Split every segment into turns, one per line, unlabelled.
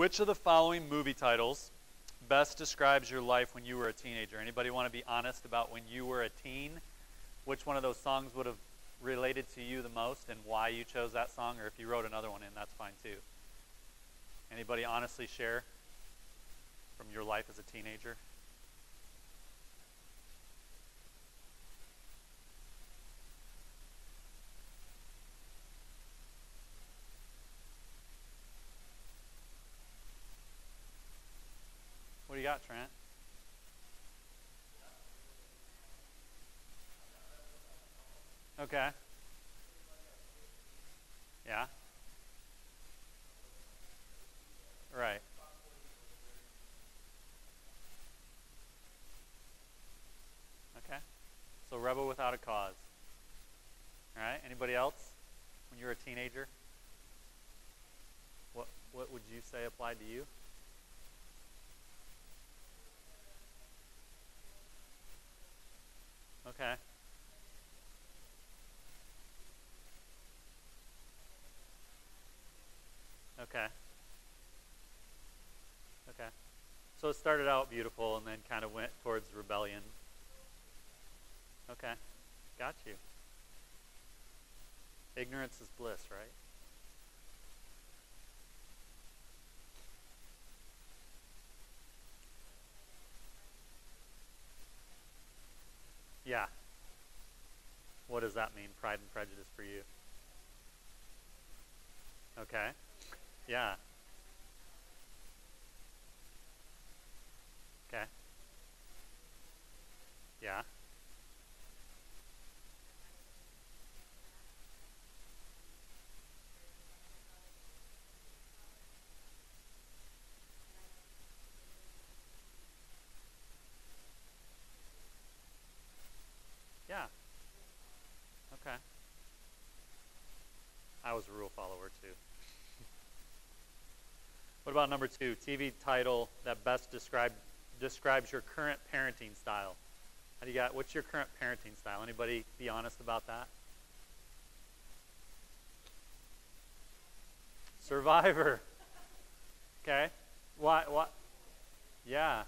Which of the following movie titles best describes your life when you were a teenager? Anybody want to be honest about when you were a teen? Which one of those songs would have related to you the most and why you chose that song? Or if you wrote another one in, that's fine too. Anybody honestly share from your life as a teenager? What do you got, Trent? Okay. Yeah. Right. Okay. So Rebel Without a Cause. All right. Anybody else? When you were a teenager, what would you say applied to you? Okay. Okay. Okay. So it started out beautiful and then kind of went towards rebellion. Okay. Got you. Ignorance is bliss, right? Yeah. What does that mean, Pride and Prejudice for you? Okay. Yeah. Okay. Yeah. Yeah. Okay. I was a rule follower too. What about number 2? TV title that best describes your current parenting style. How do you got? What's your current parenting style? Anybody be honest about that? Survivor. Okay. Why? What? Yeah.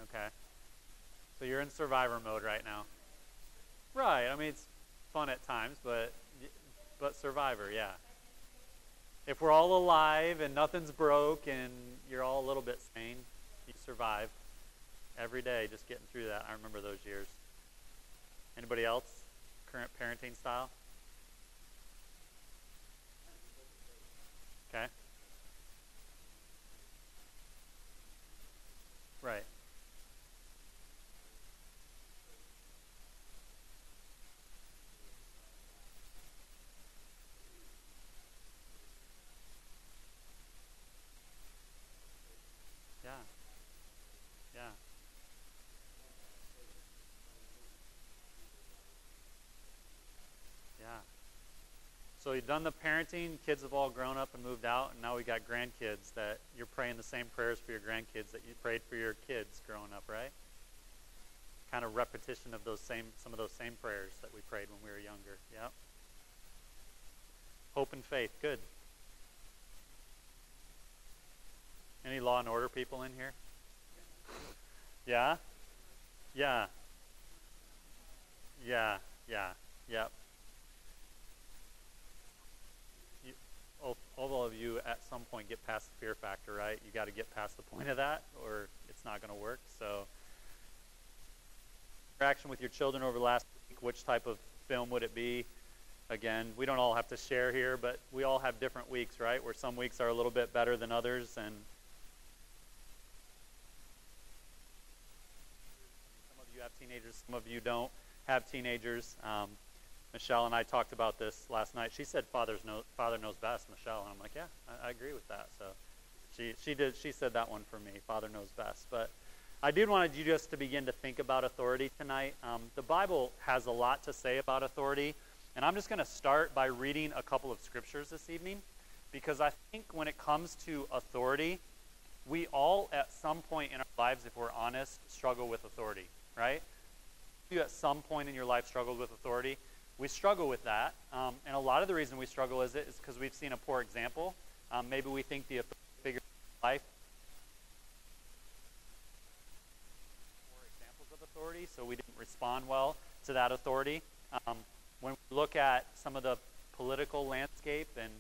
Okay. So you're in Survivor mode right now. Right. I mean, it's fun at times, but Survivor, yeah. If we're all alive and nothing's broke and you're all a little bit sane, you survive every day just getting through that. I remember those years. Anybody else? Current parenting style? Okay. Right. Yeah. Yeah. Yeah. So you've done the parenting, kids have all grown up and moved out, and now we got grandkids that you're praying the same prayers for your grandkids that you prayed for your kids growing up, right? Kind of repetition of some of those same prayers that we prayed when we were younger. Yep. Hope and faith. Good. Any Law and Order people in here? Yeah? Yeah. Yeah. Yeah. Yep. All of you at some point get past the fear factor, right? You got to get past the point of that or it's not going to work. So interaction with your children over the last week, which type of film would it be? Again, we don't all have to share here, but we all have different weeks, right? Where some weeks are a little bit better than others, and some of you have teenagers, some of you don't have teenagers. Michelle and I talked about this last night. She said father knows best, Michelle, and I'm like, yeah, I agree with that. So she said that one for me, father knows best. But I did want you just to begin to think about authority tonight. The Bible has a lot to say about authority, and I'm just going to start by reading a couple of scriptures this evening, because I think when it comes to authority, we all at some point in our lives, if we're honest, struggle with authority, right? You at some point in your life struggled with authority. We struggle with that, and a lot of the reason we struggle is because we've seen a poor example. Maybe we think the authority figure in life more examples of authority, so we didn't respond well to that authority. When we look at some of the political landscape and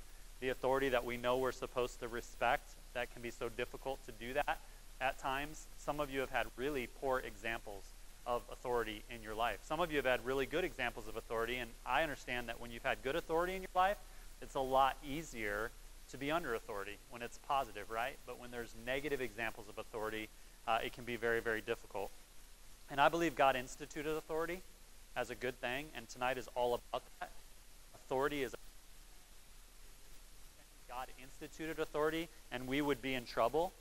the authority that we know we're supposed to respect, that can be so difficult to do that at times. Some of you have had really poor examples of authority in your life. Some of you have had really good examples of authority, and I understand that when you've had good authority in your life, it's a lot easier to be under authority when it's positive, right? But when there's negative examples of authority, it can be very, very difficult. And I believe God instituted authority as a good thing, and tonight is all about that. Authority is God instituted authority, and we would be in trouble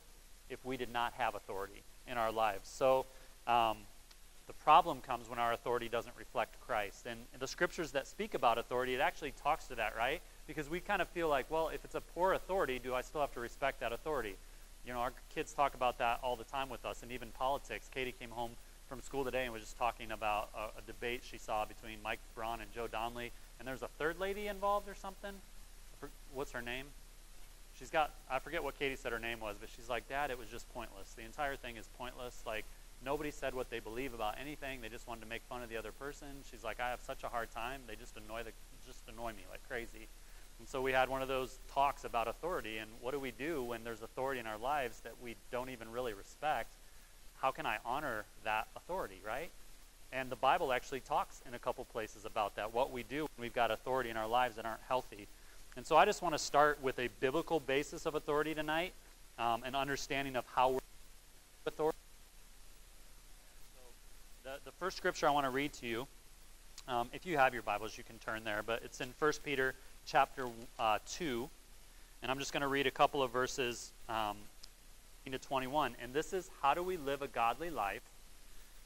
if we did not have authority in our lives. So the problem comes when our authority doesn't reflect Christ. And the scriptures that speak about authority, it actually talks to that, right? Because we kind of feel like, well, if it's a poor authority, do I still have to respect that authority? You know, our kids talk about that all the time with us, and even politics. Katie came home from school today and was just talking about a debate she saw between Mike Braun and Joe Donnelly, and there's a third lady involved or something. What's her name? She's got, I forget what Katie said her name was, but she's like, Dad, it was just pointless. The entire thing is pointless. Like, nobody said what they believe about anything. They just wanted to make fun of the other person. She's like, I have such a hard time. They just annoy me like crazy. And so we had one of those talks about authority, and what do we do when there's authority in our lives that we don't even really respect? How can I honor that authority, right? And the Bible actually talks in a couple places about that, what we do when we've got authority in our lives that aren't healthy. And so I just want to start with a biblical basis of authority tonight, an understanding of how we're authority. So the first scripture I want to read to you, if you have your Bibles, you can turn there, but it's in 1 Peter chapter 2, and I'm just going to read a couple of verses to 21. And this is, how do we live a godly life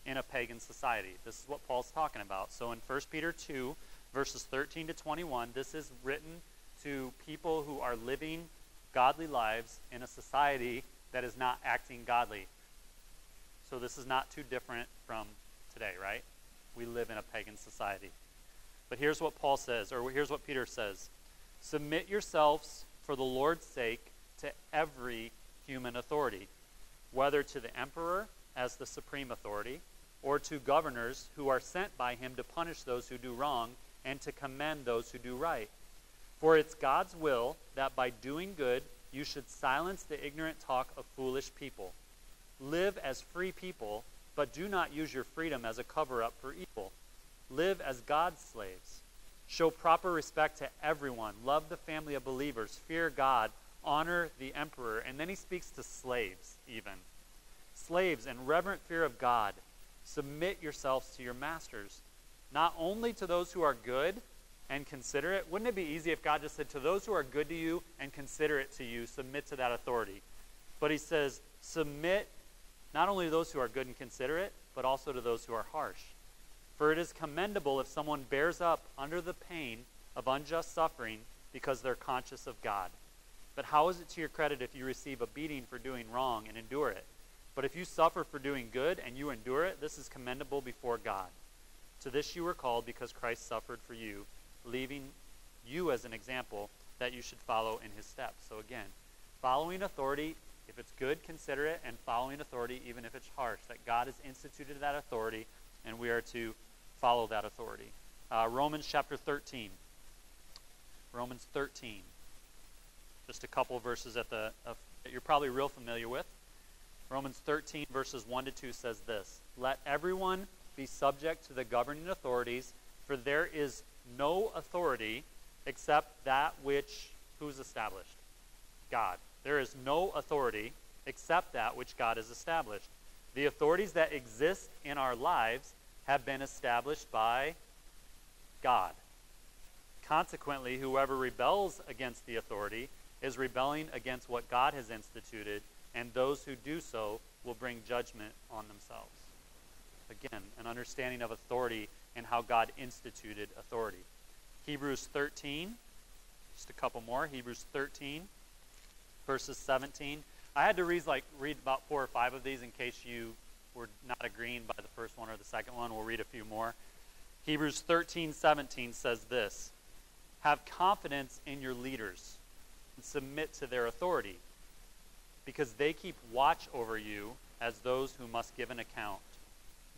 in a pagan society? This is what Paul's talking about. So in 1 Peter 2, verses 13 to 21, this is written to people who are living godly lives in a society that is not acting godly. So this is not too different from today, right? We live in a pagan society. But here's what Paul says, or here's what Peter says. Submit yourselves for the Lord's sake to every human authority, whether to the emperor as the supreme authority, or to governors who are sent by him to punish those who do wrong and to commend those who do right. For it's God's will that by doing good you should silence the ignorant talk of foolish people. Live as free people, but do not use your freedom as a cover-up for evil. Live as God's slaves. Show proper respect to everyone. Love the family of believers. Fear God. Honor the emperor. And then he speaks to slaves even. Slaves, in reverent fear of God, submit yourselves to your masters, not only to those who are good and considerate. Wouldn't it be easy if God just said, to those who are good to you and considerate to you, submit to that authority? But he says, submit not only to those who are good and considerate, but also to those who are harsh. For it is commendable if someone bears up under the pain of unjust suffering because they're conscious of God. But how is it to your credit if you receive a beating for doing wrong and endure it? But if you suffer for doing good and you endure it, this is commendable before God. To this you were called because Christ suffered for you, leaving you as an example that you should follow in his steps. So again, following authority, if it's good, consider it, and following authority, even if it's harsh, that God has instituted that authority, and we are to follow that authority. Romans chapter 13. Romans 13. Just a couple of verses that you're probably real familiar with. Romans 13, verses 1 to 2 says this. Let everyone be subject to the governing authorities, for there is no authority except that which, who's established? God. There is no authority except that which God has established. The authorities that exist in our lives have been established by God. Consequently, whoever rebels against the authority is rebelling against what God has instituted, and those who do so will bring judgment on themselves. Again, an understanding of authority and how God instituted authority. Hebrews 13, just a couple more. Hebrews 13, verses 17. I had to read about 4 or 5 of these in case you were not agreeing by the first one or the second one. We'll read a few more. Hebrews 13:17 says this. Have confidence in your leaders and submit to their authority, because they keep watch over you as those who must give an account.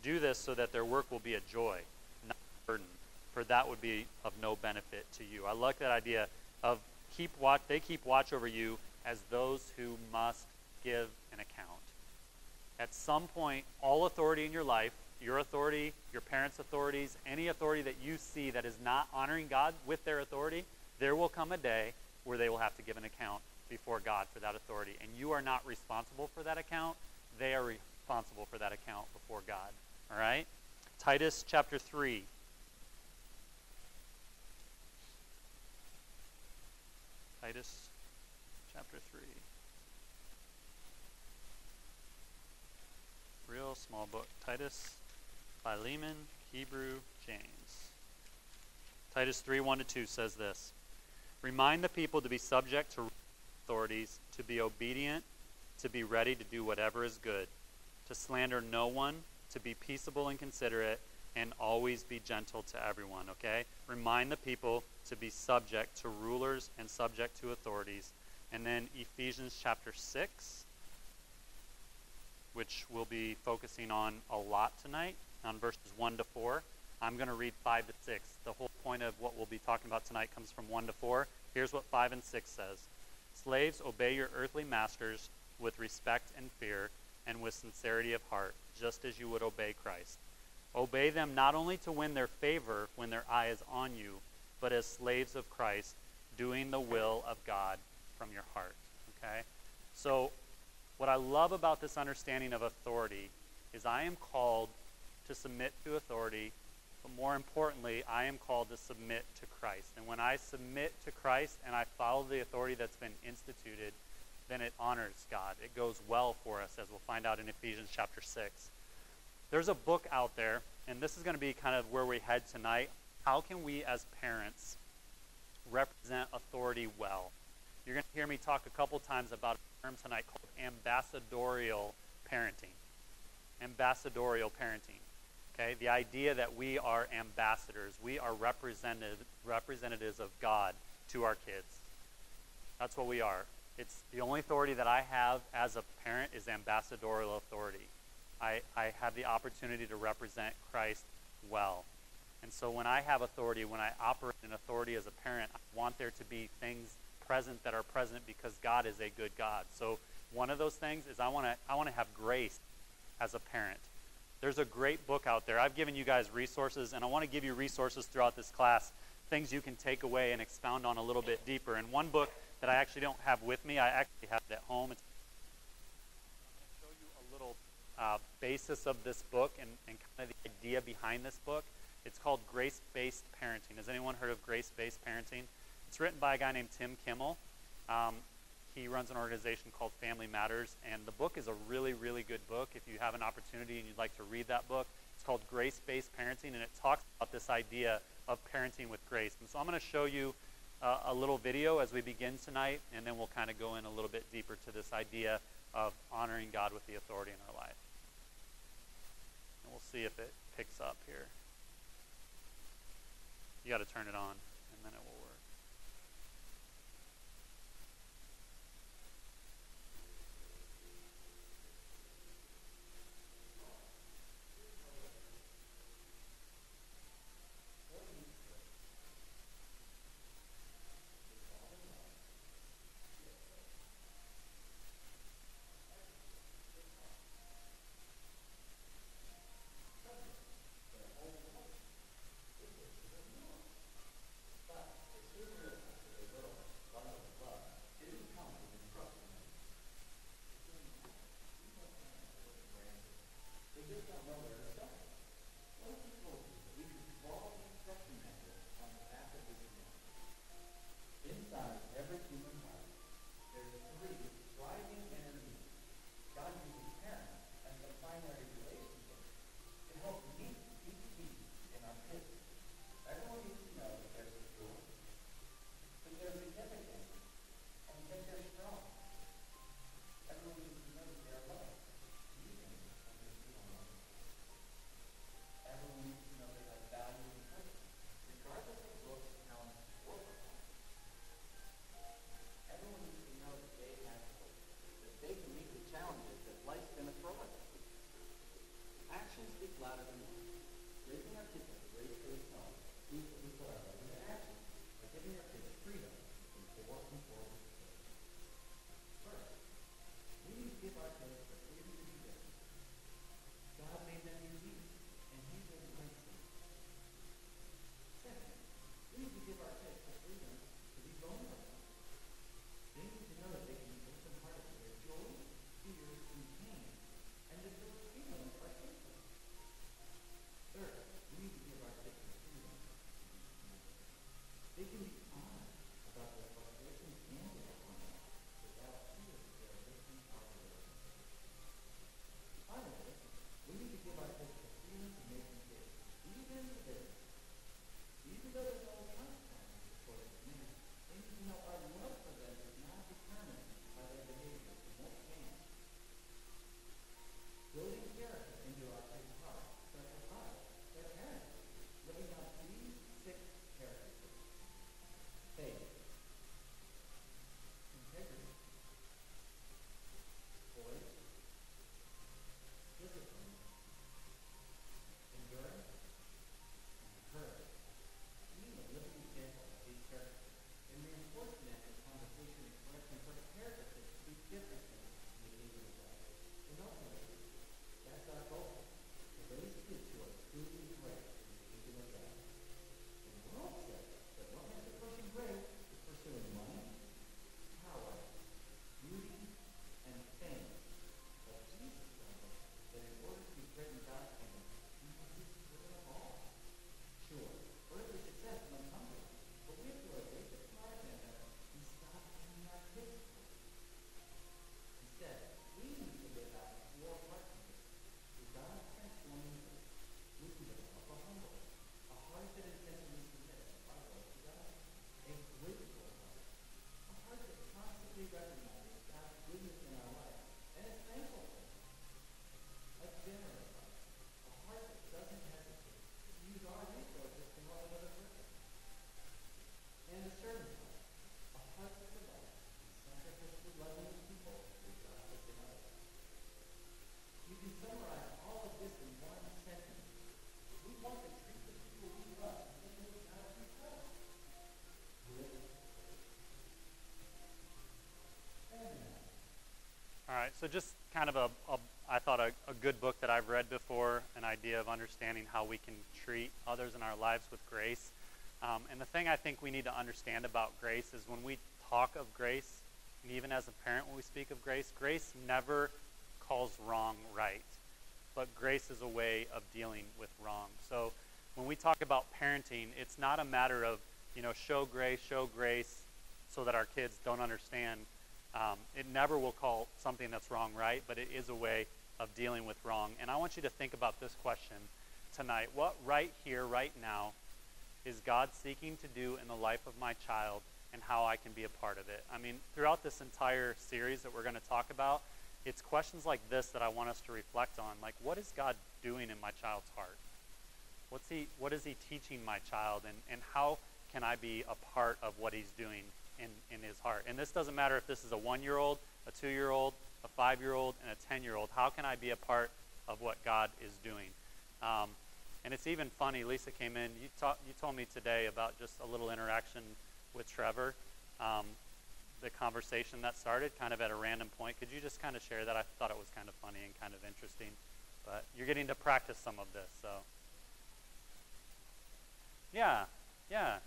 Do this so that their work will be a joy, not a burden, for that would be of no benefit to you. I like that idea of they keep watch over you as those who must give an account. At some point, all authority in your life, your authority, your parents' authorities, any authority that you see that is not honoring God with their authority, there will come a day where they will have to give an account before God for that authority. And you are not responsible for that account. They are responsible for that account before God. All right? Titus chapter 3. Titus chapter 3. Real small book. Titus, Philemon, Hebrew, James. Titus 3, 1-2 says this. Remind the people to be subject to authorities, to be obedient, to be ready to do whatever is good, to slander no one, to be peaceable and considerate, and always be gentle to everyone, okay? Remind the people to be subject to rulers and subject to authorities. And then Ephesians chapter 6, which we'll be focusing on a lot tonight, on verses 1-4. I'm going to read 5-6. The whole point of what we'll be talking about tonight comes from 1-4. Here's what 5 and 6 says. Slaves, obey your earthly masters with respect and fear and with sincerity of heart, just as you would obey Christ. Obey them not only to win their favor when their eye is on you, but as slaves of Christ, doing the will of God from your heart. Okay? So, what I love about this understanding of authority is I am called to submit to authority, but more importantly, I am called to submit to Christ. And when I submit to Christ and I follow the authority that's been instituted, then it honors God. It goes well for us, as we'll find out in Ephesians chapter 6. There's a book out there, and this is going to be kind of where we head tonight. How can we as parents represent authority well? You're going to hear me talk a couple times about a term tonight called ambassadorial parenting. Ambassadorial parenting. Okay? The idea that we are ambassadors. We are representatives of God to our kids. That's what we are. It's the only authority that I have as a parent is ambassadorial authority. I have the opportunity to represent Christ well. And so when I have authority, when I operate in authority as a parent, I want there to be things present that are present because God is a good God. So one of those things is I want to have grace as a parent. There's a great book out there. I've given you guys resources, and I want to give you resources throughout this class, things you can take away and expound on a little bit deeper. And one book that I actually don't have with me, I actually have it at home. I'm going to show you a little basis of this book and kind of the idea behind this book. It's called Grace-Based Parenting. Has anyone heard of Grace-Based Parenting? It's written by a guy named Tim Kimmel. He runs an organization called Family Matters, and the book is a really, really good book. If you have an opportunity and you'd like to read that book, it's called Grace-Based Parenting, and it talks about this idea of parenting with grace. And so I'm going to show you a little video as we begin tonight, and then we'll kind of go in a little bit deeper to this idea of honoring God with the authority in our life. And we'll see if it picks up here. You got to turn it on, and then it will work. So just kind of I thought a good book that I've read before, an idea of understanding how we can treat others in our lives with grace. And the thing I think we need to understand about grace is when we talk of grace, and even as a parent when we speak of grace, grace never calls wrong right. But grace is a way of dealing with wrong. So when we talk about parenting, it's not a matter of, show grace so that our kids don't understand. It never will call something that's wrong right, but it is a way of dealing with wrong. And I want you to think about this question tonight. What right here, right now, is God seeking to do in the life of my child, and how I can be a part of it? I mean, throughout this entire series that we're going to talk about, it's questions like this that I want us to reflect on. Like, what is God doing in my child's heart? What is he teaching my child, and how can I be a part of what he's doing in his heart? And this doesn't matter if this is a 1-year-old, a 2-year-old, a 5-year-old, and a 10-year-old. How can I be a part of what God is doing? And it's even funny, Lisa came in, you told me today about just a little interaction with Trevor, the conversation that started kind of at a random point. Could you just kind of share that? I thought it was kind of funny and kind of interesting. But you're getting to practice some of this, so. Yeah. Yeah.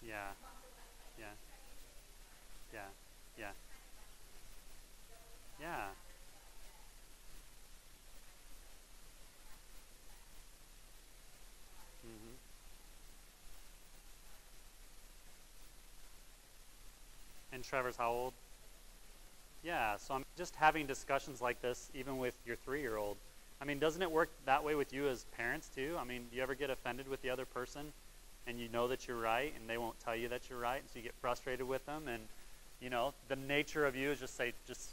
Yeah. Yeah. Yeah. Yeah. Mm-hmm. And Trevor's how old? Yeah, so I'm just having discussions like this even with your 3-year-old. I mean, doesn't it work that way with you as parents too? I mean, do you ever get offended with the other person and you know that you're right and they won't tell you that you're right, and so you get frustrated with them, and the nature of you is just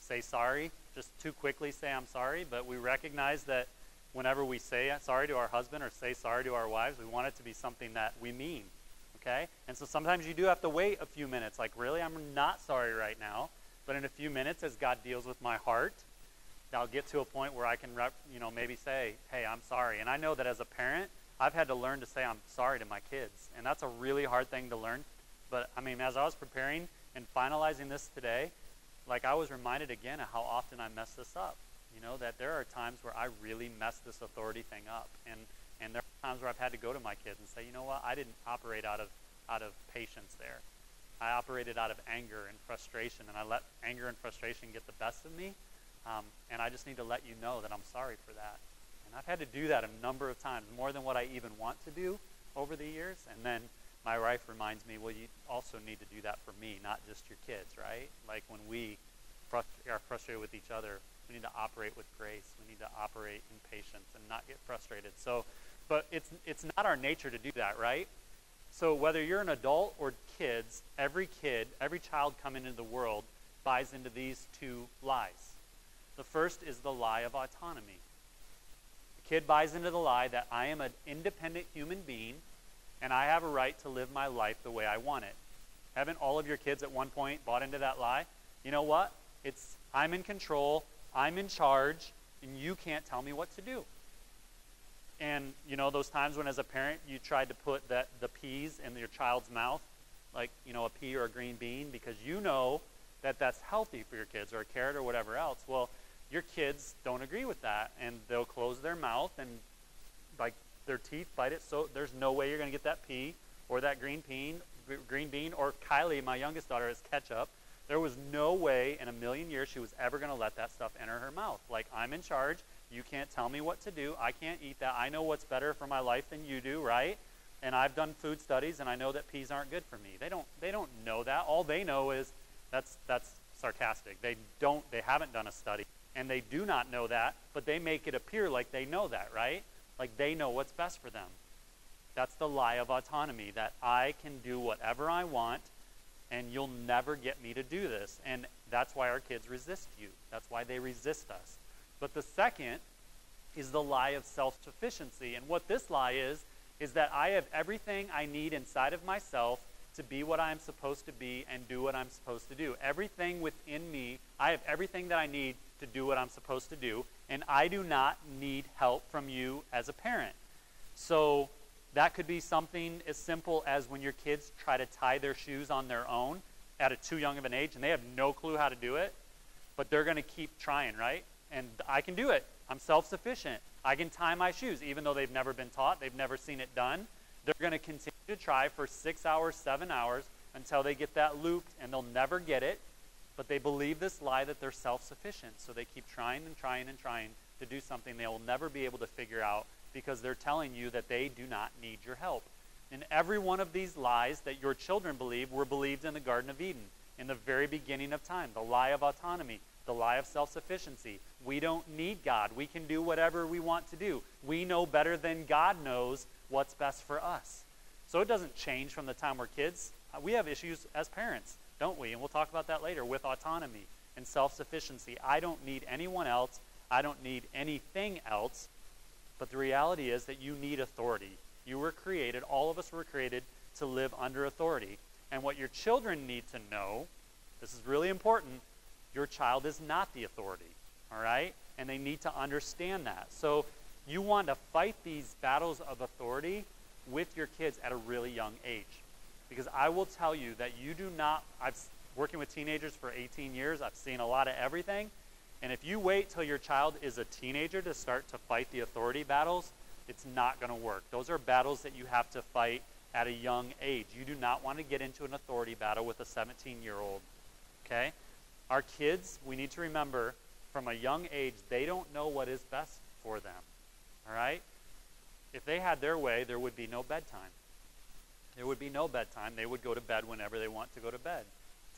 say sorry, just too quickly say I'm sorry, but we recognize that whenever we say sorry to our husband or say sorry to our wives, we want it to be something that we mean, okay? And so sometimes you do have to wait a few minutes, like, really, I'm not sorry right now, but in a few minutes as God deals with my heart, I'll get to a point where I can maybe say, hey, I'm sorry. And I know that as a parent, I've had to learn to say I'm sorry to my kids, and that's a really hard thing to learn. But I mean, as I was preparing and finalizing this today, like, I was reminded again of how often I mess this up. That there are times where I really mess this authority thing up, and there are times where I've had to go to my kids and say, you know what, I didn't operate out of patience there. I operated out of anger and frustration, and I let anger and frustration get the best of me, and I just need to let you know that I'm sorry for that. And I've had to do that a number of times, more than what I even want to do over the years. And then my wife reminds me, well, you also need to do that for me, not just your kids, right? Like, when we are frustrated with each other, we need to operate with grace. We need to operate in patience and not get frustrated. So, but it's not our nature to do that, right? So whether you're an adult or kids, every child coming into the world buys into these two lies. The first is the lie of autonomy. The kid buys into the lie that I am an independent human being and I have a right to live my life the way I want it. Haven't all of your kids at one point bought into that lie? You know what? It's I'm in control, I'm in charge, and you can't tell me what to do. And those times when as a parent you tried to put the peas in your child's mouth, like a pea or a green bean, because that that's healthy for your kids, or a carrot or whatever else. Well, your kids don't agree with that, and they'll close their mouth and like their teeth bite it, so there's no way you're going to get that pea or that green bean, or Kylie, my youngest daughter, has ketchup. There was no way in a million million years she was ever going to let that stuff enter her mouth. Like, I'm in charge. You can't tell me what to do. I can't eat that. I know what's better for my life than you do, right? And I've done food studies, and I know that peas aren't good for me. They don't know that. All they know is that's sarcastic. They haven't done a study, and they do not know that, but they make it appear like they know that, right? Like they know what's best for them. That's the lie of autonomy, that I can do whatever I want, and you'll never get me to do this. And that's why our kids resist you. That's why they resist us. But the second is the lie of self-sufficiency. And what this lie is that I have everything I need inside of myself to be what I'm supposed to be and do what I'm supposed to do. Everything within me, I have everything that I need to do what I'm supposed to do, and I do not need help from you as a parent. So that could be something as simple as when your kids try to tie their shoes on their own at a too young of an age, and they have no clue how to do it, but they're going to keep trying, right? And I can do it. I'm self-sufficient. I can tie my shoes, even though they've never been taught, they've never seen it done. They're going to continue to try for 6 hours, 7 hours, until they get that looped, and they'll never get it. But they believe this lie that they're self-sufficient, so they keep trying and trying and trying to do something they will never be able to figure out because they're telling you that they do not need your help. And every one of these lies that your children believe were believed in the Garden of Eden in the very beginning of time. The lie of autonomy, the lie of self-sufficiency. We don't need God. We can do whatever we want to do. We know better than God knows what's best for us. So it doesn't change from the time we're kids. We have issues as parents, don't we? And we'll talk about that later with autonomy and self-sufficiency. I don't need anyone else. I don't need anything else. But the reality is that you need authority. You were created, all of us were created to live under authority. And what your children need to know, this is really important, your child is not the authority, all right? And they need to understand that. So you want to fight these battles of authority with your kids at a really young age. Because I will tell you that you do not, I've working with teenagers for 18 years, I've seen a lot of everything. And if you wait till your child is a teenager to start to fight the authority battles, it's not going to work. Those are battles that you have to fight at a young age. You do not want to get into an authority battle with a 17-year-old, okay? Our kids, we need to remember, from a young age, they don't know what is best for them, all right? If they had their way, there would be no bedtime. There would be no bedtime. They would go to bed whenever they want to go to bed.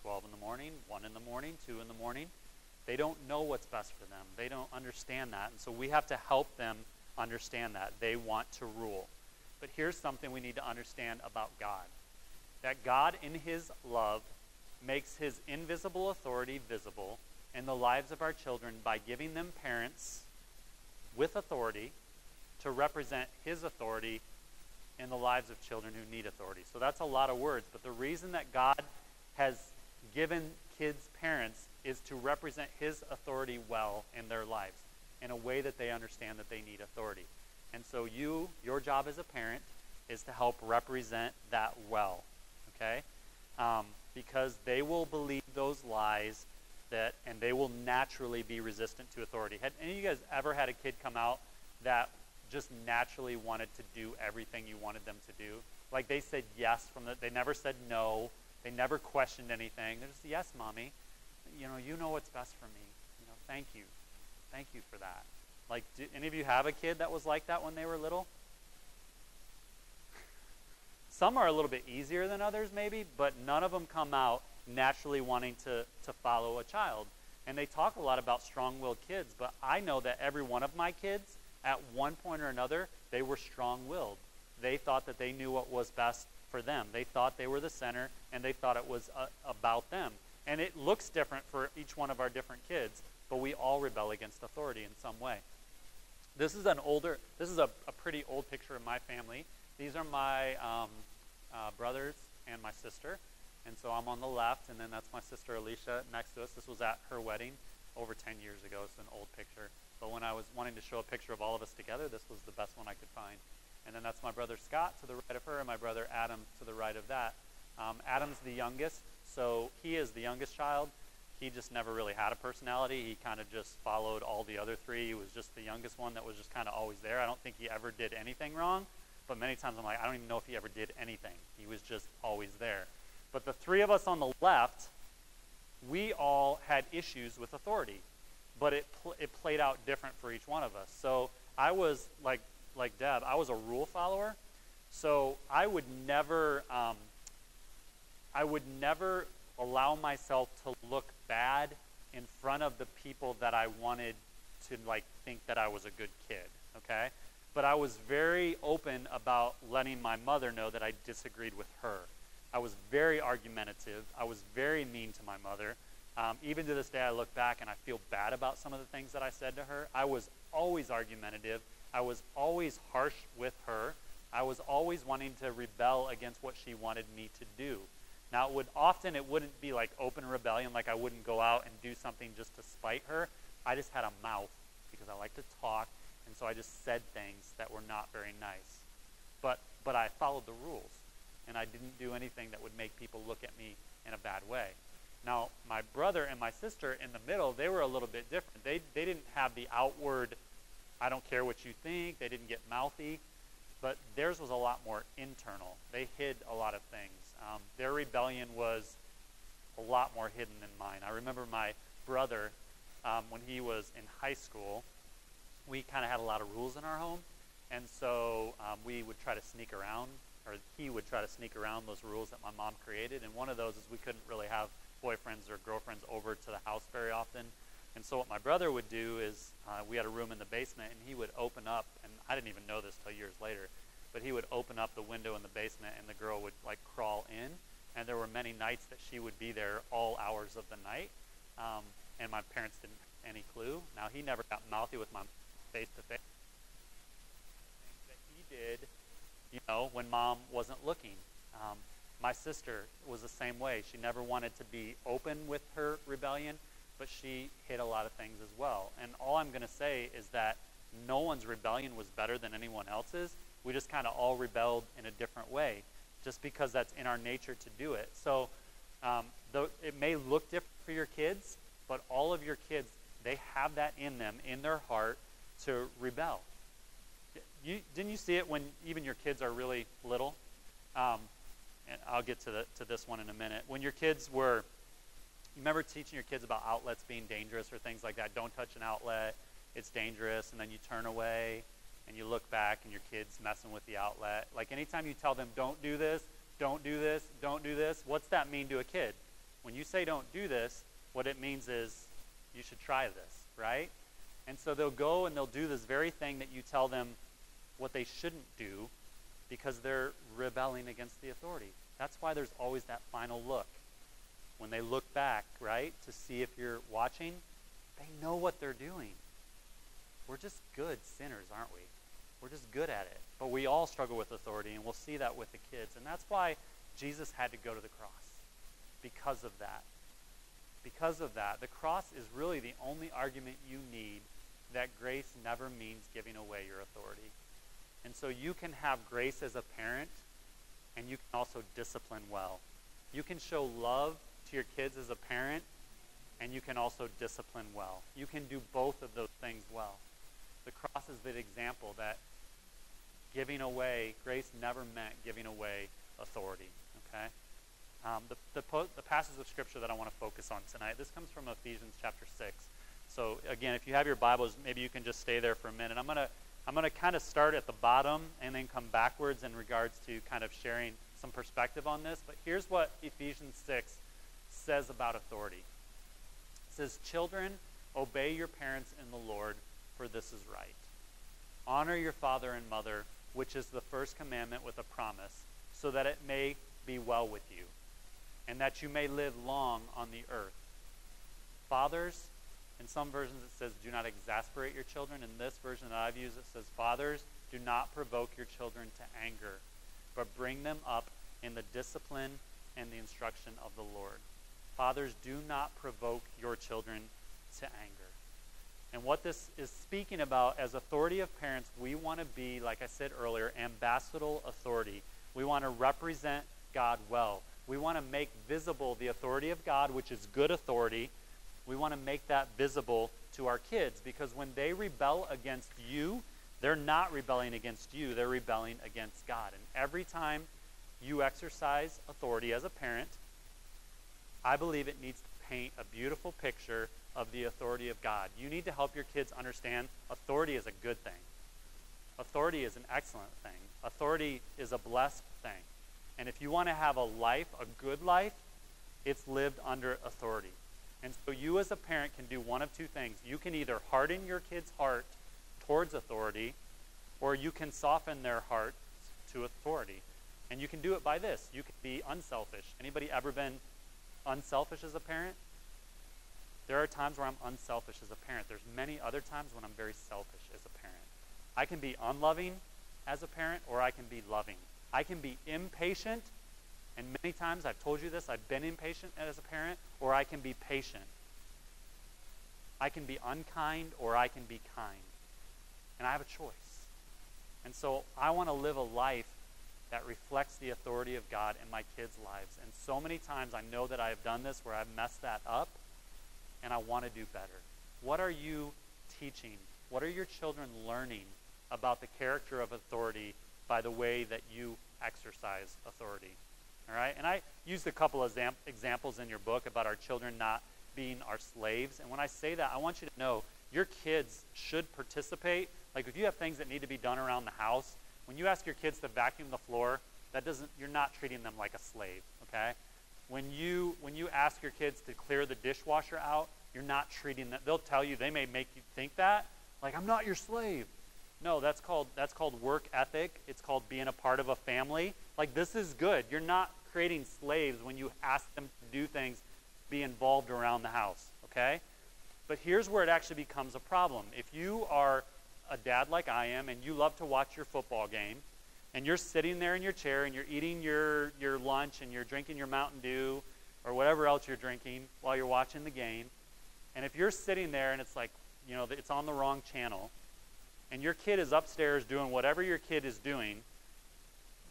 12 in the morning, 1 in the morning, 2 in the morning. They don't know what's best for them. They don't understand that. And so we have to help them understand that. They want to rule. But here's something we need to understand about God. That God, in his love, makes his invisible authority visible in the lives of our children by giving them parents with authority to represent his authority in the lives of children who need authority. So that's a lot of words. But the reason that God has given kids parents is to represent his authority well in their lives in a way that they understand that they need authority. And so your job as a parent is to help represent that well, okay? Because they will believe those lies and they will naturally be resistant to authority. Had any of you guys ever had a kid come out that just naturally wanted to do everything you wanted them to do? Like they said yes they never said no. They never questioned anything. They're just, yes, mommy. You know what's best for me. Thank you. Thank you for that. Like, do any of you have a kid that was like that when they were little? Some are a little bit easier than others maybe, but none of them come out naturally wanting to follow a child. And they talk a lot about strong-willed kids, but I know that every one of my kids, at one point or another, they were strong-willed. They thought that they knew what was best for them. They thought they were the center, and they thought it was about them. And it looks different for each one of our different kids, but we all rebel against authority in some way. This is a pretty old picture of my family. These are my brothers and my sister. And so I'm on the left, and then that's my sister Alicia next to us. This was at her wedding over 10 years ago. It's an old picture. But when I was wanting to show a picture of all of us together, this was the best one I could find. And then that's my brother Scott to the right of her, and my brother Adam to the right of that. Adam's the youngest, so he is the youngest child. He just never really had a personality. He kind of just followed all the other three. He was just the youngest one that was just kind of always there. I don't think he ever did anything wrong, but many times I'm like, I don't even know if he ever did anything. He was just always there. But the three of us on the left, we all had issues with authority, but it played out different for each one of us. So I was like Deb, I was a rule follower. So I would never allow myself to look bad in front of the people that I wanted to think that I was a good kid, okay? But I was very open about letting my mother know that I disagreed with her. I was very argumentative. I was very mean to my mother. Even to this day, I look back and I feel bad about some of the things that I said to her. I was always argumentative. I was always harsh with her. I was always wanting to rebel against what she wanted me to do. Now, it wouldn't be like open rebellion, like I wouldn't go out and do something just to spite her. I just had a mouth because I like to talk, and so I just said things that were not very nice. But I followed the rules, and I didn't do anything that would make people look at me in a bad way. Now, my brother and my sister in the middle, they were a little bit different. They didn't have the outward, I don't care what you think. They didn't get mouthy. But theirs was a lot more internal. They hid a lot of things. Their rebellion was a lot more hidden than mine. I remember my brother, when he was in high school, we kind of had a lot of rules in our home. And so we would try to sneak around, or he would try to sneak around those rules that my mom created. And one of those is we couldn't really have boyfriends or girlfriends over to the house very often. And so what my brother would do is we had a room in the basement, and he would open up, and I didn't even know this till years later, but he would open up the window in the basement, and the girl would crawl in. And there were many nights that she would be there all hours of the night, and my parents didn't have any clue. Now, he never got mouthy with my face-to-face. Things that he did, when mom wasn't looking. My sister was the same way. She never wanted to be open with her rebellion, but she hid a lot of things as well. And all I'm going to say is that no one's rebellion was better than anyone else's. We just kind of all rebelled in a different way, just because that's in our nature to do it. So though it may look different for your kids, but all of your kids, they have that in them, in their heart, to rebel. Didn't you see it when even your kids are really little? And I'll get to this one in a minute. When your kids were, you remember teaching your kids about outlets being dangerous or things like that? Don't touch an outlet, it's dangerous. And then you turn away and you look back and your kid's messing with the outlet. Like anytime you tell them, don't do this, don't do this, don't do this, what's that mean to a kid? When you say don't do this, what it means is you should try this, right? And so they'll go and they'll do this very thing that you tell them what they shouldn't do, because they're rebelling against the authority. That's why there's always that final look. When they look back, right, to see if you're watching, they know what they're doing. We're just good sinners, aren't we? We're just good at it. But we all struggle with authority, and we'll see that with the kids. And that's why Jesus had to go to the cross, because of that. Because of that, the cross is really the only argument you need that grace never means giving away your authority. And so you can have grace as a parent, and you can also discipline well. You can show love to your kids as a parent, and you can also discipline well. You can do both of those things well. The cross is the example that giving away, grace never meant giving away authority, okay? The passage of Scripture that I want to focus on tonight, this comes from Ephesians chapter 6. So again, if you have your Bibles, maybe you can just stay there for a minute. I'm going to kind of start at the bottom and then come backwards in regards to kind of sharing some perspective on this. But here's what Ephesians 6 says about authority. It says, "Children, obey your parents in the Lord, for this is right. Honor your father and mother, which is the first commandment with a promise, so that it may be well with you, and that you may live long on the earth. Fathers," in some versions it says, "do not exasperate your children." In this version that I've used, it says, "Fathers, do not provoke your children to anger, but bring them up in the discipline and the instruction of the Lord." Fathers, do not provoke your children to anger. And what this is speaking about, as authority of parents, we want to be, like I said earlier, ambassadorial authority. We want to represent God well. We want to make visible the authority of God, which is good authority. We want to make that visible to our kids, because when they rebel against you, they're not rebelling against you, they're rebelling against God. And every time you exercise authority as a parent, I believe it needs to paint a beautiful picture of the authority of God. You need to help your kids understand authority is a good thing. Authority is an excellent thing. Authority is a blessed thing. And if you want to have a life, a good life, it's lived under authority. And so you as a parent can do one of two things. You can either harden your kid's heart towards authority, or you can soften their hearts to authority. And you can do it by this. You can be unselfish. Anybody ever been unselfish as a parent? There are times where I'm unselfish as a parent. There's many other times when I'm very selfish as a parent. I can be unloving as a parent, or I can be loving. I can be impatient, and many times I've told you this, I've been impatient as a parent, or I can be patient. I can be unkind, or I can be kind. And I have a choice. And so I want to live a life that reflects the authority of God in my kids' lives. And so many times I know that I have done this where I've messed that up, and I want to do better. What are you teaching? What are your children learning about the character of authority by the way that you exercise authority? All right? And I used a couple of examples in your book about our children not being our slaves. And when I say that, I want you to know your kids should participate. Like if you have things that need to be done around the house, when you ask your kids to vacuum the floor, you're not treating them like a slave, okay? When you ask your kids to clear the dishwasher out, you're not treating them. They'll tell you, they may make you think that, like, I'm not your slave. No, that's called work ethic. It's called being a part of a family. Like, this is good. You're not creating slaves when you ask them to do things, be involved around the house, okay? But here's where it actually becomes a problem. If you are a dad like I am, and you love to watch your football game, and you're sitting there in your chair, and you're eating your lunch, and you're drinking your Mountain Dew, or whatever else you're drinking while you're watching the game, and if you're sitting there and it's like, it's on the wrong channel, and your kid is upstairs doing whatever your kid is doing,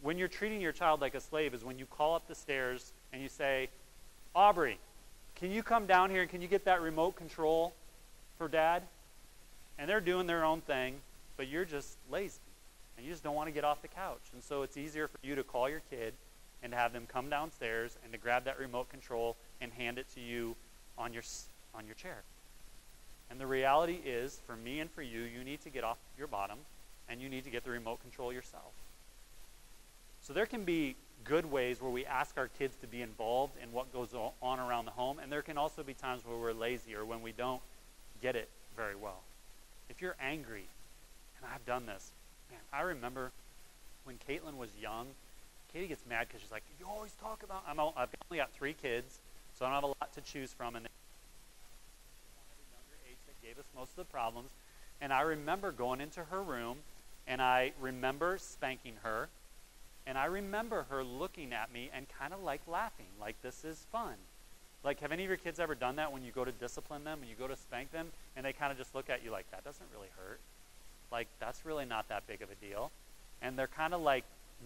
when you're treating your child like a slave is when you call up the stairs and you say, Aubrey, can you come down here and can you get that remote control for Dad? And they're doing their own thing, but you're just lazy. And you just don't want to get off the couch. And so it's easier for you to call your kid and to have them come downstairs and to grab that remote control and hand it to you on your chair. And the reality is, for me and for you, you need to get off your bottom and you need to get the remote control yourself. So there can be good ways where we ask our kids to be involved in what goes on around the home, and there can also be times where we're lazy or when we don't get it very well. If you're angry, and I've done this, man, I remember when Caitlin was young, Katie gets mad because she's like, you always talk about, I've only got 3 kids, so I don't have a lot to choose from, and they at a younger age that gave us most of the problems, and I remember going into her room, and I remember spanking her, and I remember her looking at me and kind of like laughing, like this is fun. Like, have any of your kids ever done that when you go to discipline them, when you go to spank them, and they kind of just look at you like, that doesn't really hurt? Like, that's really not that big of a deal. And they're kind of like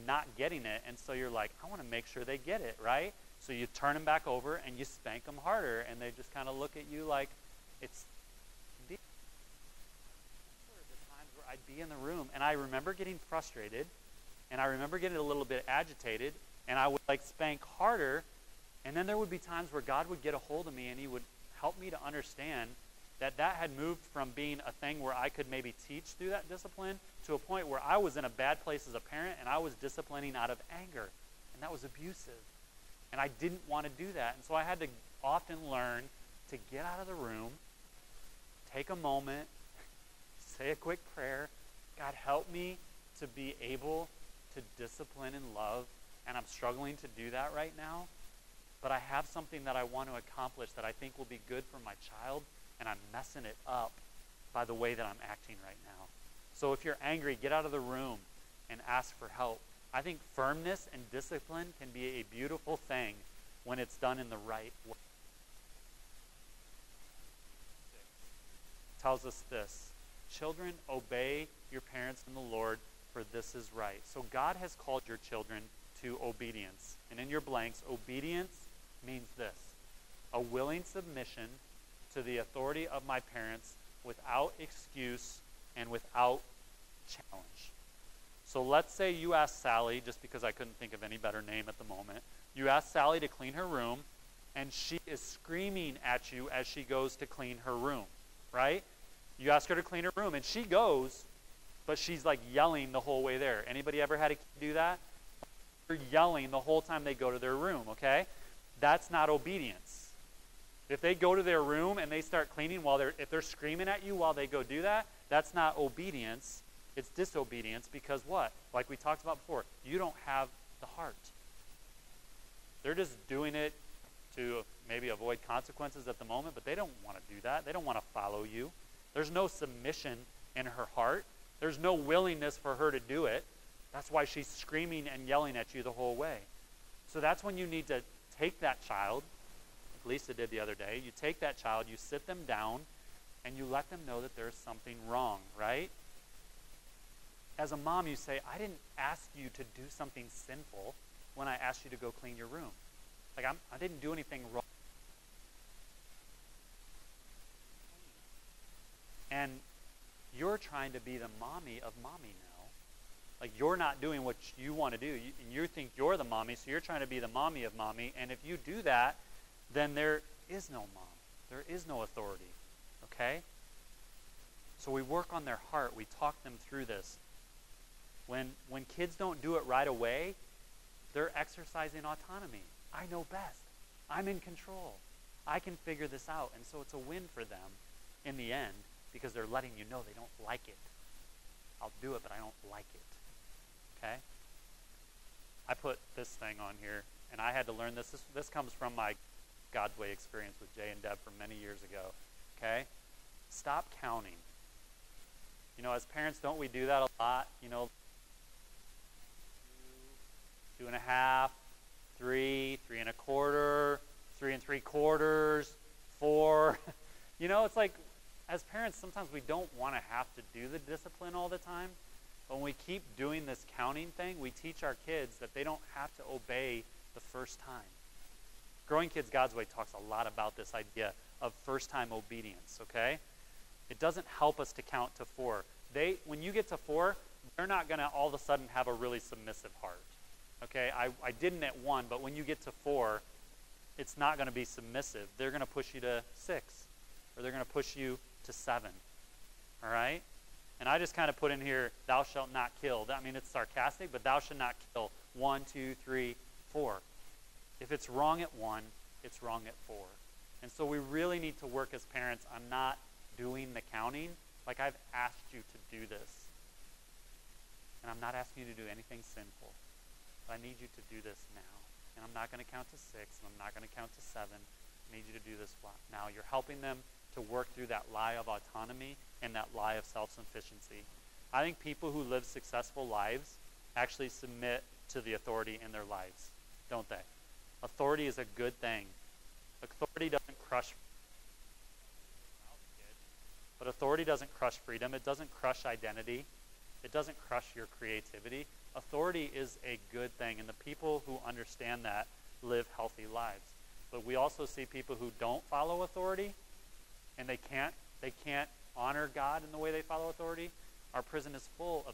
not getting it, and so you're like, I want to make sure they get it, right? So you turn them back over and you spank them harder, and they just kind of look at you like it's deep. There were the times where I'd be in the room, and I remember getting frustrated, and I remember getting a little bit agitated, and I would like spank harder. And then there would be times where God would get a hold of me and he would help me to understand that that had moved from being a thing where I could maybe teach through that discipline to a point where I was in a bad place as a parent and I was disciplining out of anger. And that was abusive. And I didn't want to do that. And so I had to often learn to get out of the room, take a moment, say a quick prayer. God, help me to be able to discipline and love. And I'm struggling to do that right now. But I have something that I want to accomplish that I think will be good for my child, and I'm messing it up by the way that I'm acting right now. So if you're angry, get out of the room and ask for help. I think firmness and discipline can be a beautiful thing when it's done in the right way. It tells us this: children, obey your parents in the Lord, for this is right. So God has called your children to obedience. And in your blanks, obedience means this: a willing submission to the authority of my parents without excuse and without challenge. So let's say you ask Sally, just because I couldn't think of any better name at the moment, you ask Sally to clean her room, and she is screaming at you as she goes to clean her room, right? You ask her to clean her room, and she goes, but she's like yelling the whole way there. Anybody ever had a kid do that? They're yelling the whole time they go to their room, okay? That's not obedience. If they go to their room and they start cleaning if they're screaming at you while they go do that, that's not obedience. It's disobedience because what? Like we talked about before, you don't have the heart. They're just doing it to maybe avoid consequences at the moment, but they don't want to do that. They don't want to follow you. There's no submission in her heart. There's no willingness for her to do it. That's why she's screaming and yelling at you the whole way. So that's when you need to take that child, like Lisa did the other day. You take that child, you sit them down, and you let them know that there's something wrong, right? As a mom, you say, I didn't ask you to do something sinful when I asked you to go clean your room. Like, I didn't do anything wrong. And you're trying to be the mommy of mommy now. Like, you're not doing what you want to do. You think you're the mommy, so you're trying to be the mommy of mommy. And if you do that, then there is no mom. There is no authority. Okay? So we work on their heart. We talk them through this. When kids don't do it right away, they're exercising autonomy. I know best. I'm in control. I can figure this out. And so it's a win for them in the end because they're letting you know they don't like it. I'll do it, but I don't like it. Okay? I put this thing on here, and I had to learn this. This comes from my God's Way experience with Jay and Deb from many years ago. Okay? Stop counting. You know, as parents, don't we do that a lot? You know, 2.5, 3, 3.25, 3 3/4, 4. You know, it's like, as parents, sometimes we don't want to have to do the discipline all the time. But when we keep doing this counting thing, we teach our kids that they don't have to obey the first time. Growing Kids God's Way talks a lot about this idea of first-time obedience, okay? It doesn't help us to count to 4. When you get to 4, they're not going to all of a sudden have a really submissive heart. Okay, I didn't at 1, but when you get to 4, it's not going to be submissive. They're going to push you to 6, or they're going to push you to 7. All right? And I just kind of put in here, thou shalt not kill. I mean, it's sarcastic, but thou shalt not kill. 1, 2, 3, 4. If it's wrong at 1, it's wrong at 4. And so we really need to work as parents on not doing the counting. Like, I've asked you to do this. And I'm not asking you to do anything sinful. I need you to do this now. And I'm not going to count to 6, and I'm not going to count to 7. I need you to do this now. You're helping them to work through that lie of autonomy and that lie of self-sufficiency. I think people who live successful lives actually submit to the authority in their lives, don't they? Authority is a good thing. Authority doesn't crush, but authority doesn't crush freedom. It doesn't crush identity. It doesn't crush your creativity. Authority is a good thing, and the people who understand that live healthy lives. But we also see people who don't follow authority, and they can't honor God in the way they follow authority. Our prison is full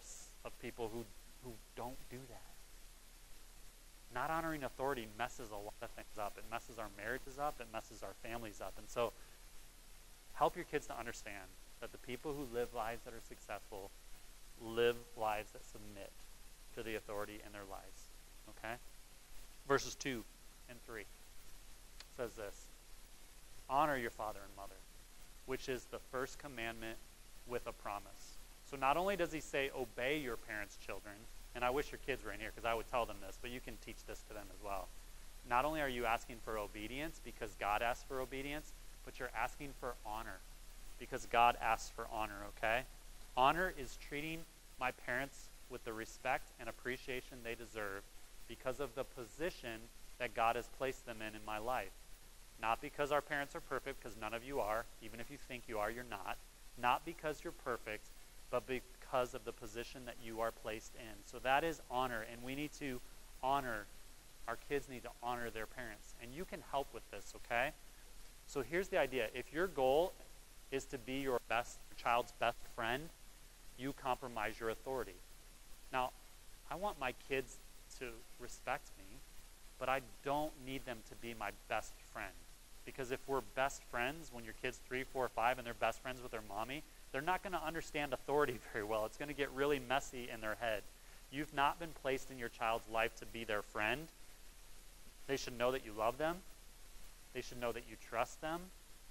of people who don't do that. Not honoring authority messes a lot of things up. It messes our marriages up. It messes our families up. And so help your kids to understand that the people who live lives that are successful live lives that submit to the authority in their lives. Okay? Verses 2 and 3 says this: honor your father and mother, which is the first commandment with a promise. So not only does he say obey your parents' children, and I wish your kids were in here because I would tell them this, but you can teach this to them as well. Not only are you asking for obedience because God asked for obedience, but you're asking for honor because God asks for honor, okay? Honor is treating my parents with the respect and appreciation they deserve because of the position that God has placed them in my life. Not because our parents are perfect, because none of you are. Even if you think you are, you're not. Not because you're perfect, but because of the position that you are placed in. So that is honor, and we need to honor, our kids need to honor their parents. And you can help with this, okay? So here's the idea. If your goal is to be your child's best friend, you compromise your authority. Now, I want my kids to respect me, but I don't need them to be my best friend. Because if we're best friends when your kid's 3, 4, 5 and they're best friends with their mommy, they're not going to understand authority very well. It's going to get really messy in their head. You've not been placed in your child's life to be their friend. They should know that you love them. They should know that you trust them,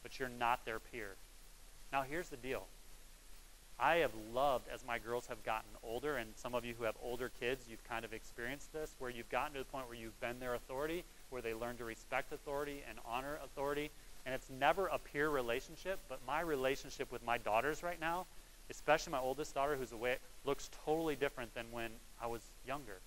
but you're not their peer. Now, here's the deal. I have loved, as my girls have gotten older, and some of you who have older kids, you've kind of experienced this, where you've gotten to the point where you've been their authority, where they learn to respect authority and honor authority, and it's never a peer relationship, but my relationship with my daughters right now, especially my oldest daughter who's away, looks totally different than when I was younger.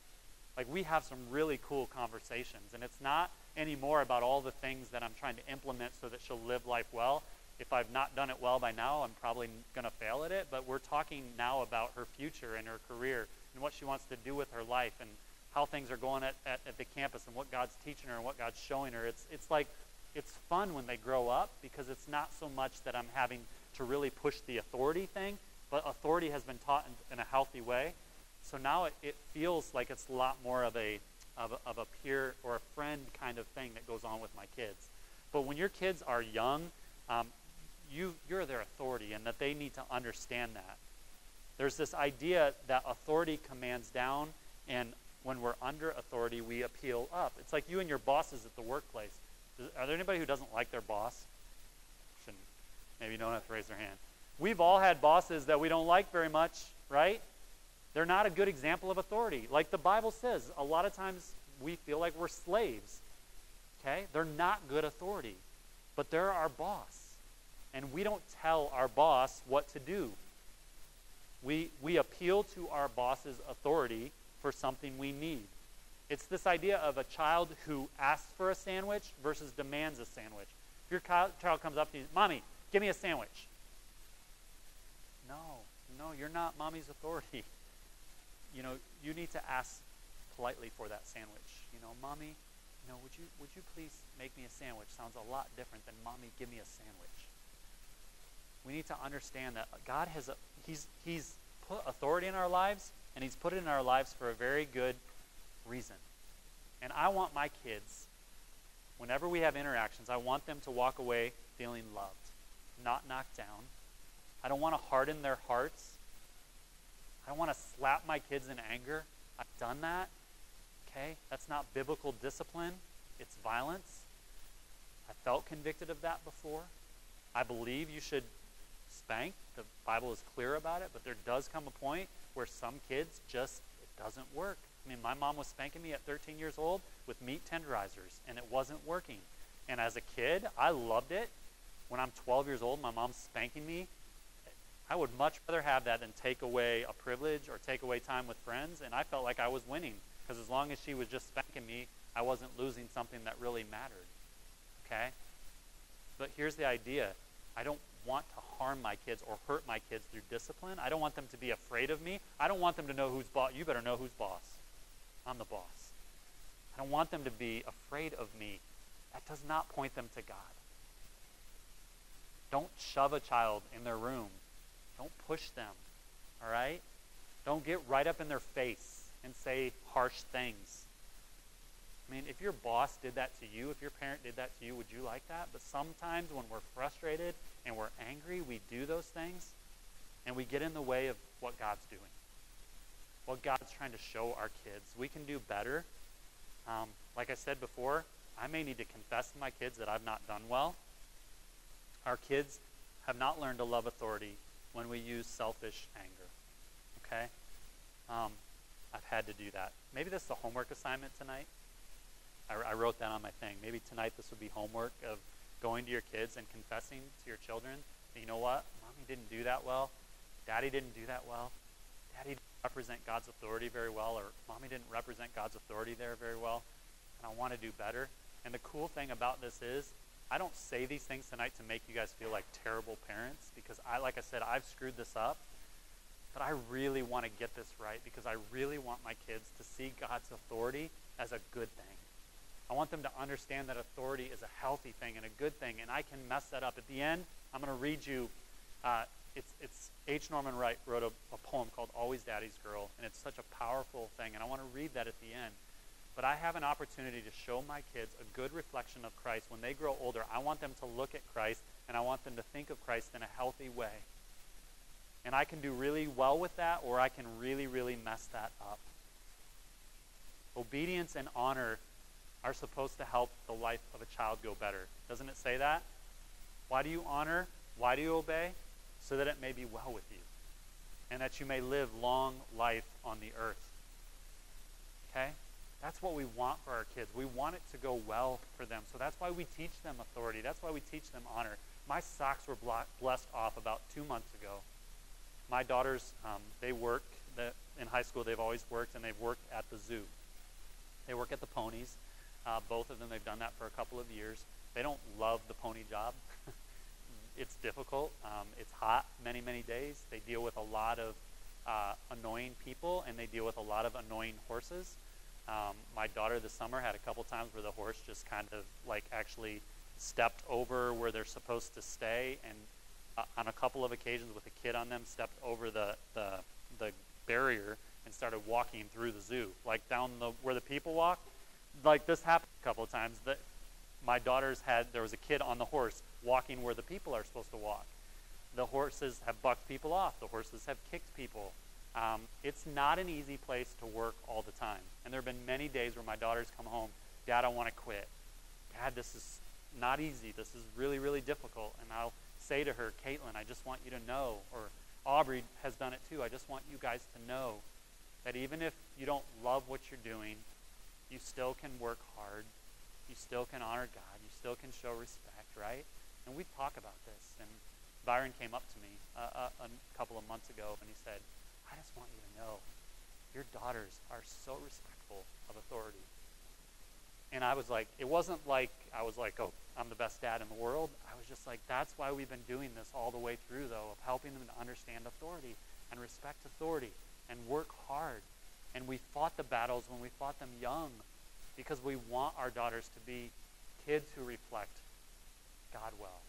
Like, we have some really cool conversations, and it's not anymore about all the things that I'm trying to implement so that she'll live life well. If I've not done it well by now, I'm probably going to fail at it, but we're talking now about her future and her career and what she wants to do with her life and how things are going at the campus and what God's teaching her and what God's showing her. It's like, it's fun when they grow up because it's not so much that I'm having to really push the authority thing, but authority has been taught in a healthy way. So now it feels like it's a lot more of a peer or a friend kind of thing that goes on with my kids. But when your kids are young, you're their authority, and that they need to understand that. There's this idea that authority commands down, and when we're under authority, we appeal up. It's like you and your bosses at the workplace. Are there anybody who doesn't like their boss? Shouldn't. Maybe you don't have to raise their hand. We've all had bosses that we don't like very much, right? They're not a good example of authority. Like the Bible says, a lot of times we feel like we're slaves. Okay? They're not good authority. But they're our boss. And we don't tell our boss what to do. We appeal to our boss's authority for something we need. It's this idea of a child who asks for a sandwich versus demands a sandwich. If your child comes up to you, Mommy, give me a sandwich. No, you're not Mommy's authority. You know, you need to ask politely for that sandwich. You know, Mommy, would you please make me a sandwich? Sounds a lot different than Mommy, give me a sandwich. We need to understand that God he's put authority in our lives, and he's put it in our lives for a very good reason. And I want my kids, whenever we have interactions, I want them to walk away feeling loved, not knocked down. I don't want to harden their hearts. I don't want to slap my kids in anger. I've done that. Okay? That's not biblical discipline. It's violence. I felt convicted of that before. I believe you should spank. The Bible is clear about it, but there does come a point where some kids just, it doesn't work. I mean, my mom was spanking me at 13 years old with meat tenderizers, and it wasn't working. And as a kid, I loved it. When I'm 12 years old, my mom's spanking me. I would much rather have that than take away a privilege or take away time with friends, and I felt like I was winning, because as long as she was just spanking me, I wasn't losing something that really mattered. Okay? But here's the idea. I don't want to harm my kids or hurt my kids through discipline. I don't want them to be afraid of me. I don't want them to know who's boss. You better know who's boss. I'm the boss. I don't want them to be afraid of me. That does not point them to God. Don't shove a child in their room. Don't push them. All right? Don't get right up in their face and say harsh things. I mean, if your boss did that to you, if your parent did that to you, would you like that? But sometimes when we're frustrated and we're angry, we do those things, and we get in the way of what God's doing, what God's trying to show our kids. We can do better. Like I said before, I may need to confess to my kids that I've not done well. Our kids have not learned to love authority when we use selfish anger. Okay? I've had to do that. Maybe this is a homework assignment tonight. I wrote that on my thing. Maybe tonight this would be homework of going to your kids and confessing to your children that, you know what, Mommy didn't do that well. Daddy didn't do that well. Daddy didn't represent God's authority very well, or Mommy didn't represent God's authority there very well, and I want to do better. And the cool thing about this is, I don't say these things tonight to make you guys feel like terrible parents, because like I said, I've screwed this up. But I really want to get this right, because I really want my kids to see God's authority as a good thing. I want them to understand that authority is a healthy thing and a good thing, and I can mess that up. At the end, I'm going to read you, it's H. Norman Wright wrote a poem called Always Daddy's Girl, and it's such a powerful thing, and I want to read that at the end. but I have an opportunity to show my kids a good reflection of Christ. When they grow older, I want them to look at Christ, and I want them to think of Christ in a healthy way. And I can do really well with that, or I can really, really mess that up. Obedience and honor are supposed to help the life of a child go better. Doesn't it say that? Why do you honor? Why do you obey? So that it may be well with you, and that you may live long life on the earth. Okay? That's what we want for our kids. We want it to go well for them. So that's why we teach them authority. That's why we teach them honor. My socks were blessed off about 2 months ago. My daughters, they work. In high school, they've always worked, and they've worked at the zoo. They work at the ponies. Both of them, they've done that for a couple of years. They don't love the pony job. It's difficult. It's hot many, many days. They deal with a lot of annoying people, and they deal with a lot of annoying horses. My daughter this summer had a couple times where the horse just kind of like actually stepped over where they're supposed to stay, and on a couple of occasions with a kid on them, stepped over the barrier and started walking through the zoo, like down where the people walk. Like this happened a couple of times. That my daughters there was a kid on the horse walking where the people are supposed to walk. The horses have bucked people off. The horses have kicked people. It's not an easy place to work all the time. And there have been many days where my daughters come home, Dad, I want to quit. Dad, this is not easy. This is really, really difficult. And I'll say to her, Caitlin, I just want you to know, or Aubrey has done it too, I just want you guys to know that even if you don't love what you're doing, you still can work hard. You still can honor God. You still can show respect, right? And we talk about this. And Byron came up to me a couple of months ago, and he said, I just want you to know your daughters are so respectful of authority. And I was like, it wasn't like I was like, oh, I'm the best dad in the world. I was just like, that's why we've been doing this all the way through, though, of helping them to understand authority and respect authority and work hard. And we fought the battles when we fought them young because we want our daughters to be kids who reflect God well.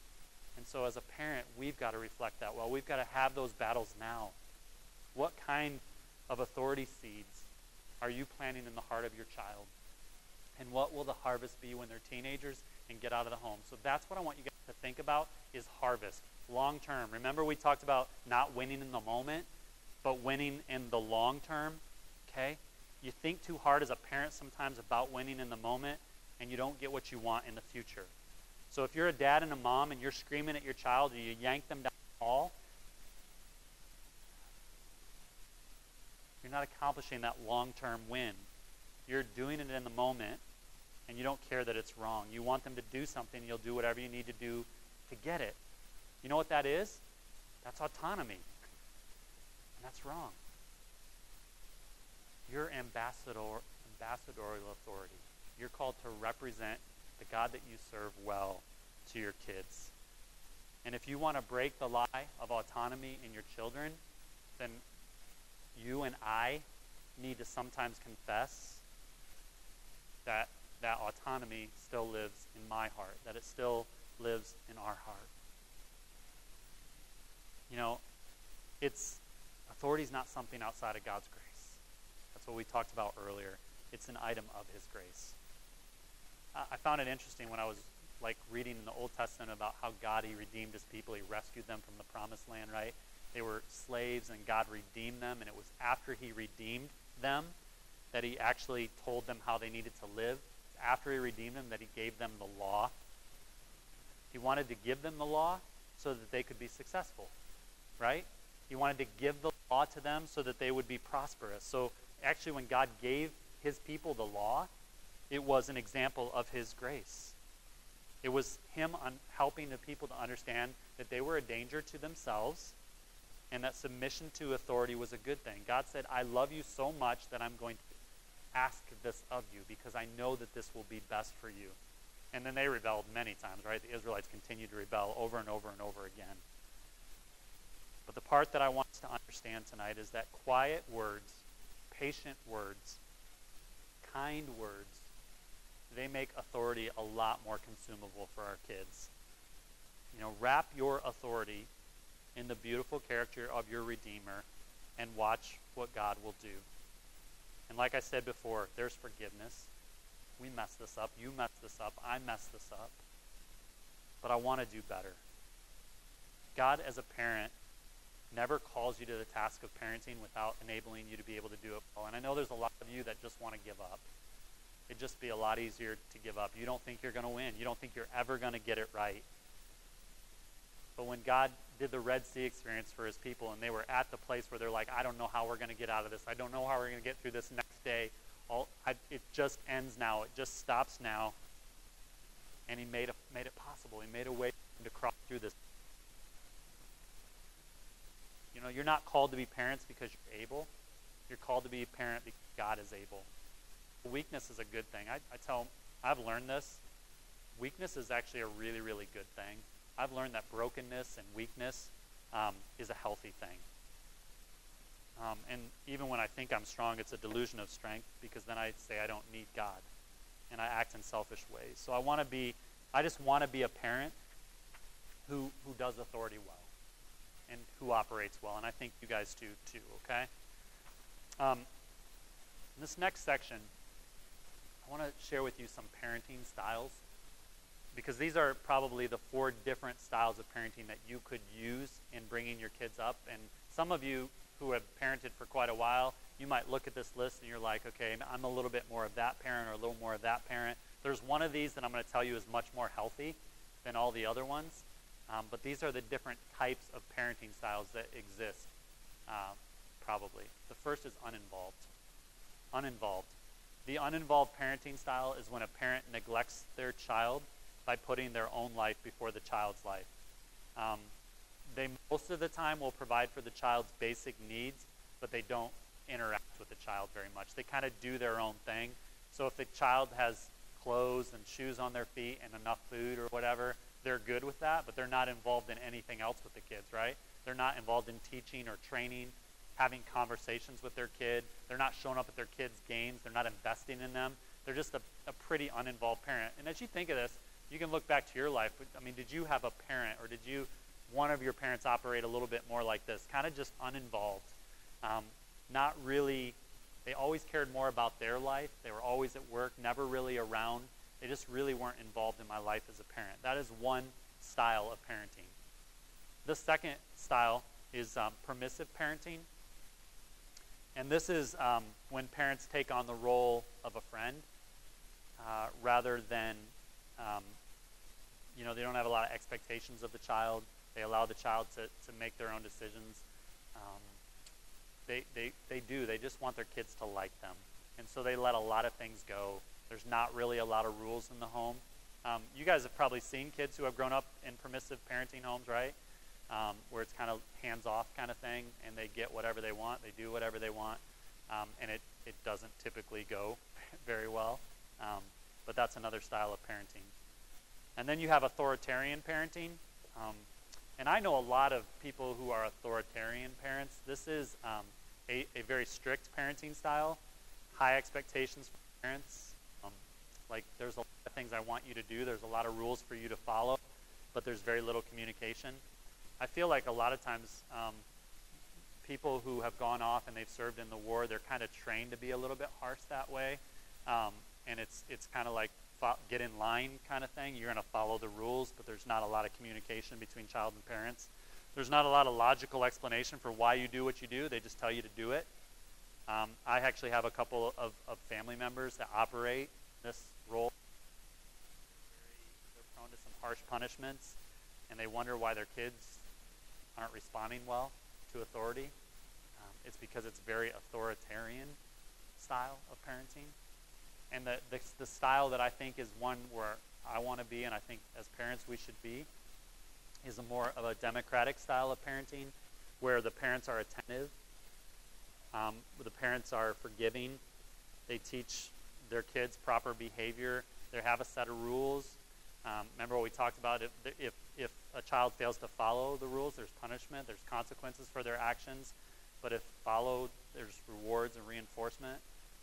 And so as a parent, we've got to reflect that well. We've got to have those battles now. What kind of authority seeds are you planting in the heart of your child? And what will the harvest be when they're teenagers and get out of the home? So that's what I want you guys to think about is harvest, long term. Remember we talked about not winning in the moment, but winning in the long term, okay? You think too hard as a parent sometimes about winning in the moment, and you don't get what you want in the future. So if you're a dad and a mom and you're screaming at your child or you yank them down the hall, you're not accomplishing that long-term win. You're doing it in the moment, and you don't care that it's wrong. You want them to do something, you'll do whatever you need to do to get it. You know what that is? That's autonomy. And that's wrong. You're ambassadorial authority. You're called to represent the God that you serve well to your kids. And if you want to break the lie of autonomy in your children, then you and I need to sometimes confess that that autonomy still lives in my heart, that it still lives in our heart. You know, authority is not something outside of God's grace. That's what we talked about earlier. It's an item of his grace. I found it interesting when I was reading in the Old Testament about how God, he redeemed his people. He rescued them from the promised land, right? They were slaves and God redeemed them, and it was after he redeemed them that he actually told them how they needed to live. After he redeemed them that he gave them the law. He wanted to give them the law so that they could be successful, right? He wanted to give the law to them so that they would be prosperous. So actually when God gave his people the law, it was an example of his grace. It was him helping the people to understand that they were a danger to themselves and that submission to authority was a good thing. God said, I love you so much that I'm going to ask this of you because I know that this will be best for you. And then they rebelled many times, right? The Israelites continued to rebel over and over and over again. But the part that I want us to understand tonight is that quiet words, patient words, kind words, they make authority a lot more consumable for our kids. You know, wrap your authority in the beautiful character of your Redeemer and watch what God will do. And like I said before, there's forgiveness. We mess this up. You mess this up. I mess this up. But I want to do better. God, as a parent, never calls you to the task of parenting without enabling you to be able to do it well. And I know there's a lot of you that just want to give up. It'd just be a lot easier to give up. You don't think you're going to win. You don't think you're ever going to get it right. But when God did the Red Sea experience for his people, and they were at the place where they're like, I don't know how we're going to get out of this. I don't know how we're going to get through this next day. It just ends now. It just stops now. And he made it possible. He made a way to cross through this. You know, you're not called to be parents because you're able. You're called to be a parent because God is able. Weakness is a good thing. I've learned this. Weakness is actually a really, really good thing. I've learned that brokenness and weakness is a healthy thing. And even when I think I'm strong, it's a delusion of strength, because then I say I don't need God, and I act in selfish ways. So I just want to be a parent who does authority well and who operates well, and I think you guys do too, okay? In this next section, I want to share with you some parenting styles, because these are probably the 4 different styles of parenting that you could use in bringing your kids up. And some of you who have parented for quite a while, you might look at this list and you're like, okay, I'm a little bit more of that parent or a little more of that parent. There's one of these that I'm going to tell you is much more healthy than all the other ones. But these are the different types of parenting styles that exist, probably. The first is uninvolved. Uninvolved. The uninvolved parenting style is when a parent neglects their child by putting their own life before the child's life. They most of the time will provide for the child's basic needs, but they don't interact with the child very much. They kind of do their own thing. So if the child has clothes and shoes on their feet and enough food or whatever, they're good with that, but they're not involved in anything else with the kids, right? They're not involved in teaching or training, having conversations with their kid. They're not showing up at their kids' games. They're not investing in them. They're just a pretty uninvolved parent. And as you think of this, you can look back to your life. I mean, did you have a parent, or did one of your parents operate a little bit more like this? Kind of just uninvolved. Not really, they always cared more about their life. They were always at work, never really around. They just really weren't involved in my life as a parent. That is one style of parenting. The second style is permissive parenting. And this is when parents take on the role of a friend rather than, they don't have a lot of expectations of the child. They allow the child to make their own decisions. They just want their kids to like them. And so they let a lot of things go. There's not really a lot of rules in the home. You guys have probably seen kids who have grown up in permissive parenting homes, right? Where it's kind of hands-off kind of thing, and they get whatever they want. They do whatever they want. And it doesn't typically go very well. But that's another style of parenting. And then you have authoritarian parenting. And I know a lot of people who are authoritarian parents. This is a very strict parenting style. High expectations for parents. Like, there's a lot of things I want you to do. There's a lot of rules for you to follow, but there's very little communication. I feel like a lot of times people who have gone off and they've served in the war, they're kind of trained to be a little bit harsh that way. And it's kind of like get in line kind of thing. You're going to follow the rules, but there's not a lot of communication between child and parents. There's not a lot of logical explanation for why you do what you do. They just tell you to do it. I actually have a couple of family members that operate this role. They're prone to some harsh punishments, and they wonder why their kids aren't responding well to authority. It's because it's very authoritarian style of parenting. And the style that I think is one where I want to be, and I think as parents we should be, is a more of a democratic style of parenting, where the parents are attentive, the parents are forgiving, they teach their kids proper behavior, they have a set of rules. Remember what we talked about, if a child fails to follow the rules, there's punishment, there's consequences for their actions, but if followed, there's rewards and reinforcement.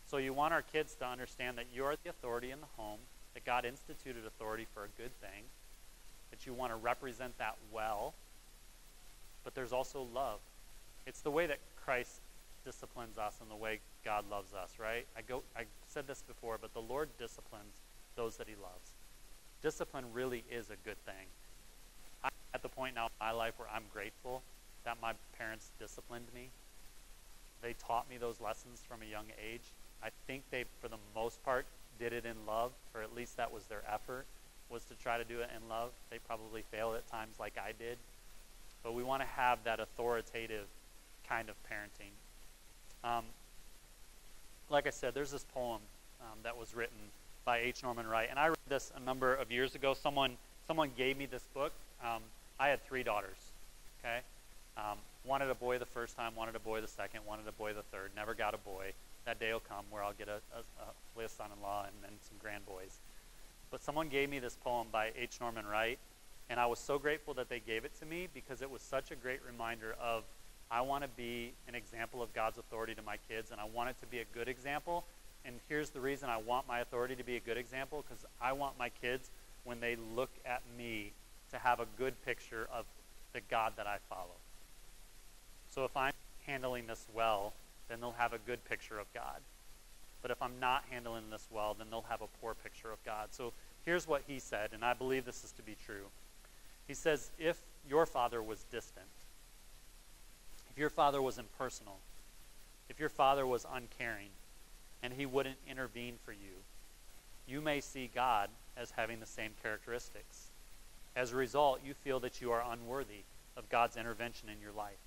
So you want our kids to understand that you're the authority in the home, that God instituted authority for a good thing, that you want to represent that well, but there's also love. It's the way that Christ disciplines us and the way God loves us, right? I said this before, but the Lord disciplines those that he loves. Discipline really is a good thing. I'm at the point now in my life where I'm grateful that my parents disciplined me. They taught me those lessons from a young age. I think they, for the most part, did it in love, or at least that was their effort, was to try to do it in love. They probably failed at times like I did. But we want to have that authoritative kind of parenting. Like I said, there's this poem that was written by H. Norman Wright, and I read this a number of years ago. Someone gave me this book. I had 3 daughters, okay? Wanted a boy the first time, wanted a boy the second, wanted a boy the third, never got a boy. That day will come where I'll get a son-in-law and then some grandboys. But someone gave me this poem by H. Norman Wright, and I was so grateful that they gave it to me because it was such a great reminder of I want to be an example of God's authority to my kids, and I want it to be a good example. And here's the reason I want my authority to be a good example, because I want my kids, when they look at me, to have a good picture of the God that I follow. So if I'm handling this well, then they'll have a good picture of God. But if I'm not handling this well, then they'll have a poor picture of God. So here's what he said, and I believe this is to be true. He says, if your father was distant, if your father was impersonal, if your father was uncaring, and he wouldn't intervene for you, you may see God as having the same characteristics. As a result, you feel that you are unworthy of God's intervention in your life.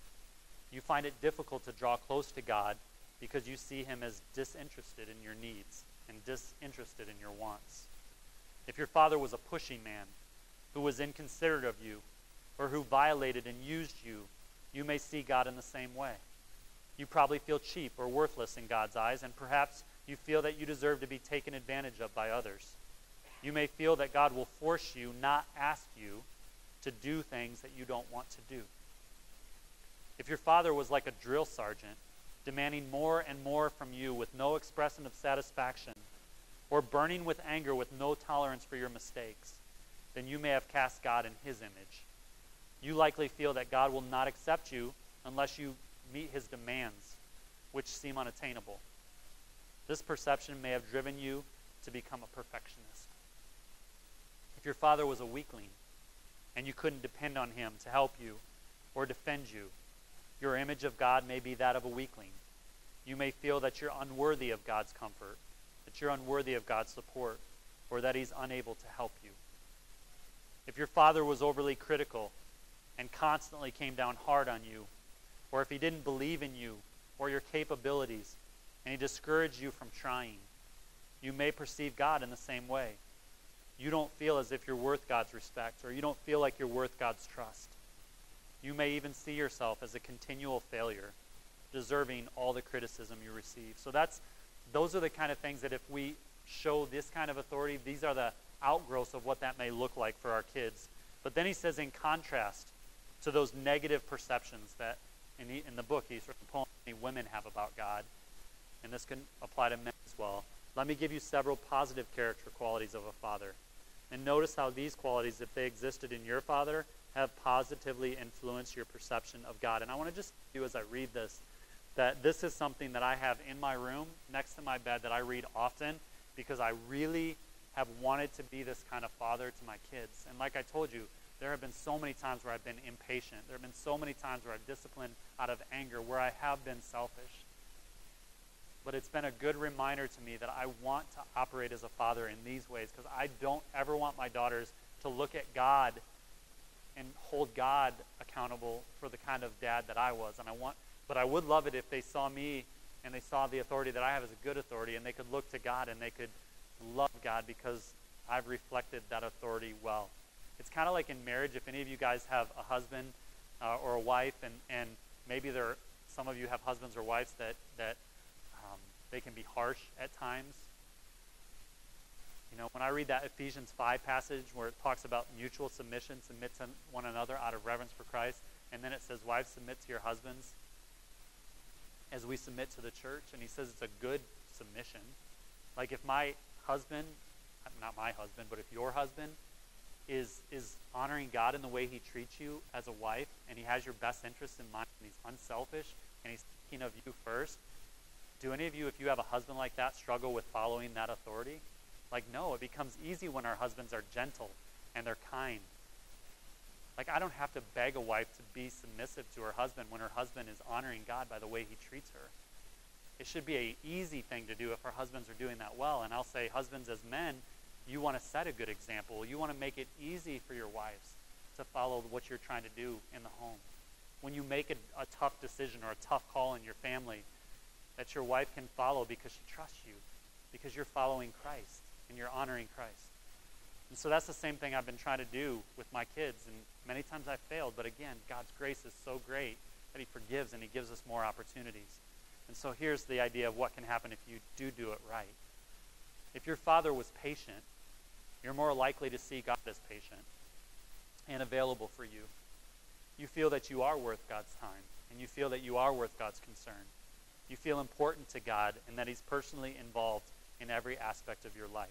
You find it difficult to draw close to God because you see him as disinterested in your needs and disinterested in your wants. If your father was a pushy man who was inconsiderate of you or who violated and used you, you may see God in the same way. You probably feel cheap or worthless in God's eyes, and perhaps you feel that you deserve to be taken advantage of by others. You may feel that God will force you, not ask you, to do things that you don't want to do. If your father was like a drill sergeant, demanding more and more from you with no expression of satisfaction, or burning with anger with no tolerance for your mistakes, then you may have cast God in his image. You likely feel that God will not accept you unless you meet his demands, which seem unattainable. This perception may have driven you to become a perfectionist. If your father was a weakling and you couldn't depend on him to help you or defend you, your image of God may be that of a weakling. You may feel that you're unworthy of God's comfort, that you're unworthy of God's support, or that he's unable to help you. If your father was overly critical and constantly came down hard on you, or if he didn't believe in you or your capabilities and he discouraged you from trying, you may perceive God in the same way. You don't feel as if you're worth God's respect, or you don't feel like you're worth God's trust. You may even see yourself as a continual failure, deserving all the criticism you receive. So those are the kind of things that if we show this kind of authority, these are the outgrowths of what that may look like for our kids. But then he says, in contrast to those negative perceptions that in the book he's written poems women have about God, and this can apply to men as well, let me give you several positive character qualities of a father. And notice how these qualities, if they existed in your father, have positively influenced your perception of God. And I want to just do, as I read this, that this is something that I have in my room next to my bed that I read often because I really have wanted to be this kind of father to my kids. And like I told you, there have been so many times where I've been impatient. There have been so many times where I've disciplined out of anger, where I have been selfish. But it's been a good reminder to me that I want to operate as a father in these ways, because I don't ever want my daughters to look at God and hold God accountable for the kind of dad that I was. But I would love it if they saw me and they saw the authority that I have as a good authority, and they could look to God and they could love God because I've reflected that authority well. It's kind of like in marriage. If any of you guys have a husband or a wife, and maybe some of you have husbands or wives that they can be harsh at times. You know, when I read that Ephesians 5 passage where it talks about mutual submission, submit to one another out of reverence for Christ, and then it says, wives, submit to your husbands as we submit to the church, and he says it's a good submission. Like if my husband, not my husband, but if your husband is honoring God in the way he treats you as a wife, and he has your best interests in mind, and he's unselfish, and he's thinking of you first, Do any of you, if you have a husband like that, struggle with following that authority? Like, no, it becomes easy when our husbands are gentle and they're kind. Like, I don't have to beg a wife to be submissive to her husband when her husband is honoring God by the way he treats her. It should be an easy thing to do if our husbands are doing that well. And I'll say, husbands, as men, you want to set a good example. You want to make it easy for your wives to follow what you're trying to do in the home. When you make a tough decision or a tough call in your family, that your wife can follow because she trusts you, because you're following Christ and you're honoring Christ. And so that's the same thing I've been trying to do with my kids, and many times I've failed, but again, God's grace is so great that he forgives and he gives us more opportunities. And so here's the idea of what can happen if you do it right. If your father was patient, you're more likely to see God as patient and available for you. You feel that you are worth God's time, and you feel that you are worth God's concern. You feel important to God and that he's personally involved in every aspect of your life.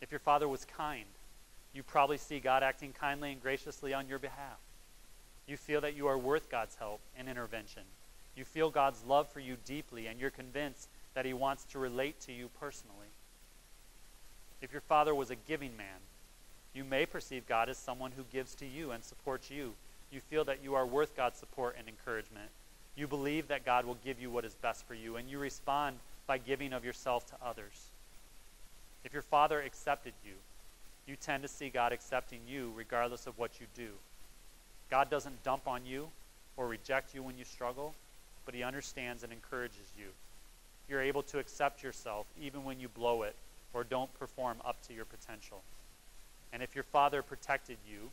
If your father was kind, you probably see God acting kindly and graciously on your behalf. You feel that you are worth God's help and intervention. You feel God's love for you deeply, and you're convinced that he wants to relate to you personally. If your father was a giving man, you may perceive God as someone who gives to you and supports you. You feel that you are worth God's support and encouragement. You believe that God will give you what is best for you, and you respond by giving of yourself to others. If your father accepted you, you tend to see God accepting you regardless of what you do. God doesn't dump on you or reject you when you struggle, but he understands and encourages you. You're able to accept yourself even when you blow it or don't perform up to your potential. And if your father protected you,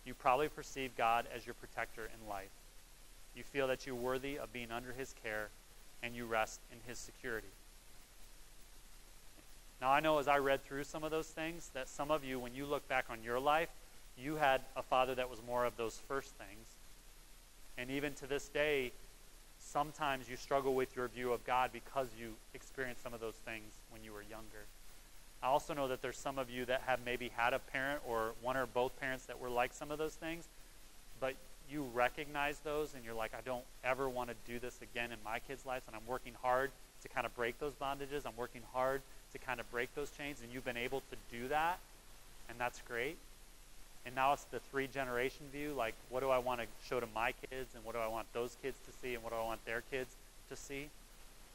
you probably perceive God as your protector in life. You feel that you're worthy of being under his care, and you rest in his security. Now, I know as I read through some of those things that some of you, when you look back on your life, you had a father that was more of those first things. And even to this day, sometimes you struggle with your view of God because you experienced some of those things when you were younger. I also know that there's some of you that have maybe had a parent or one or both parents that were like some of those things, but you recognize those and you're like, I don't ever want to do this again in my kids' lives, and I'm working hard to kind of break those bondages. I'm working hard to kind of break those chains, and you've been able to do that, and that's great. And now it's the 3-generation view, like what do I want to show to my kids, and what do I want those kids to see, and what do I want their kids to see?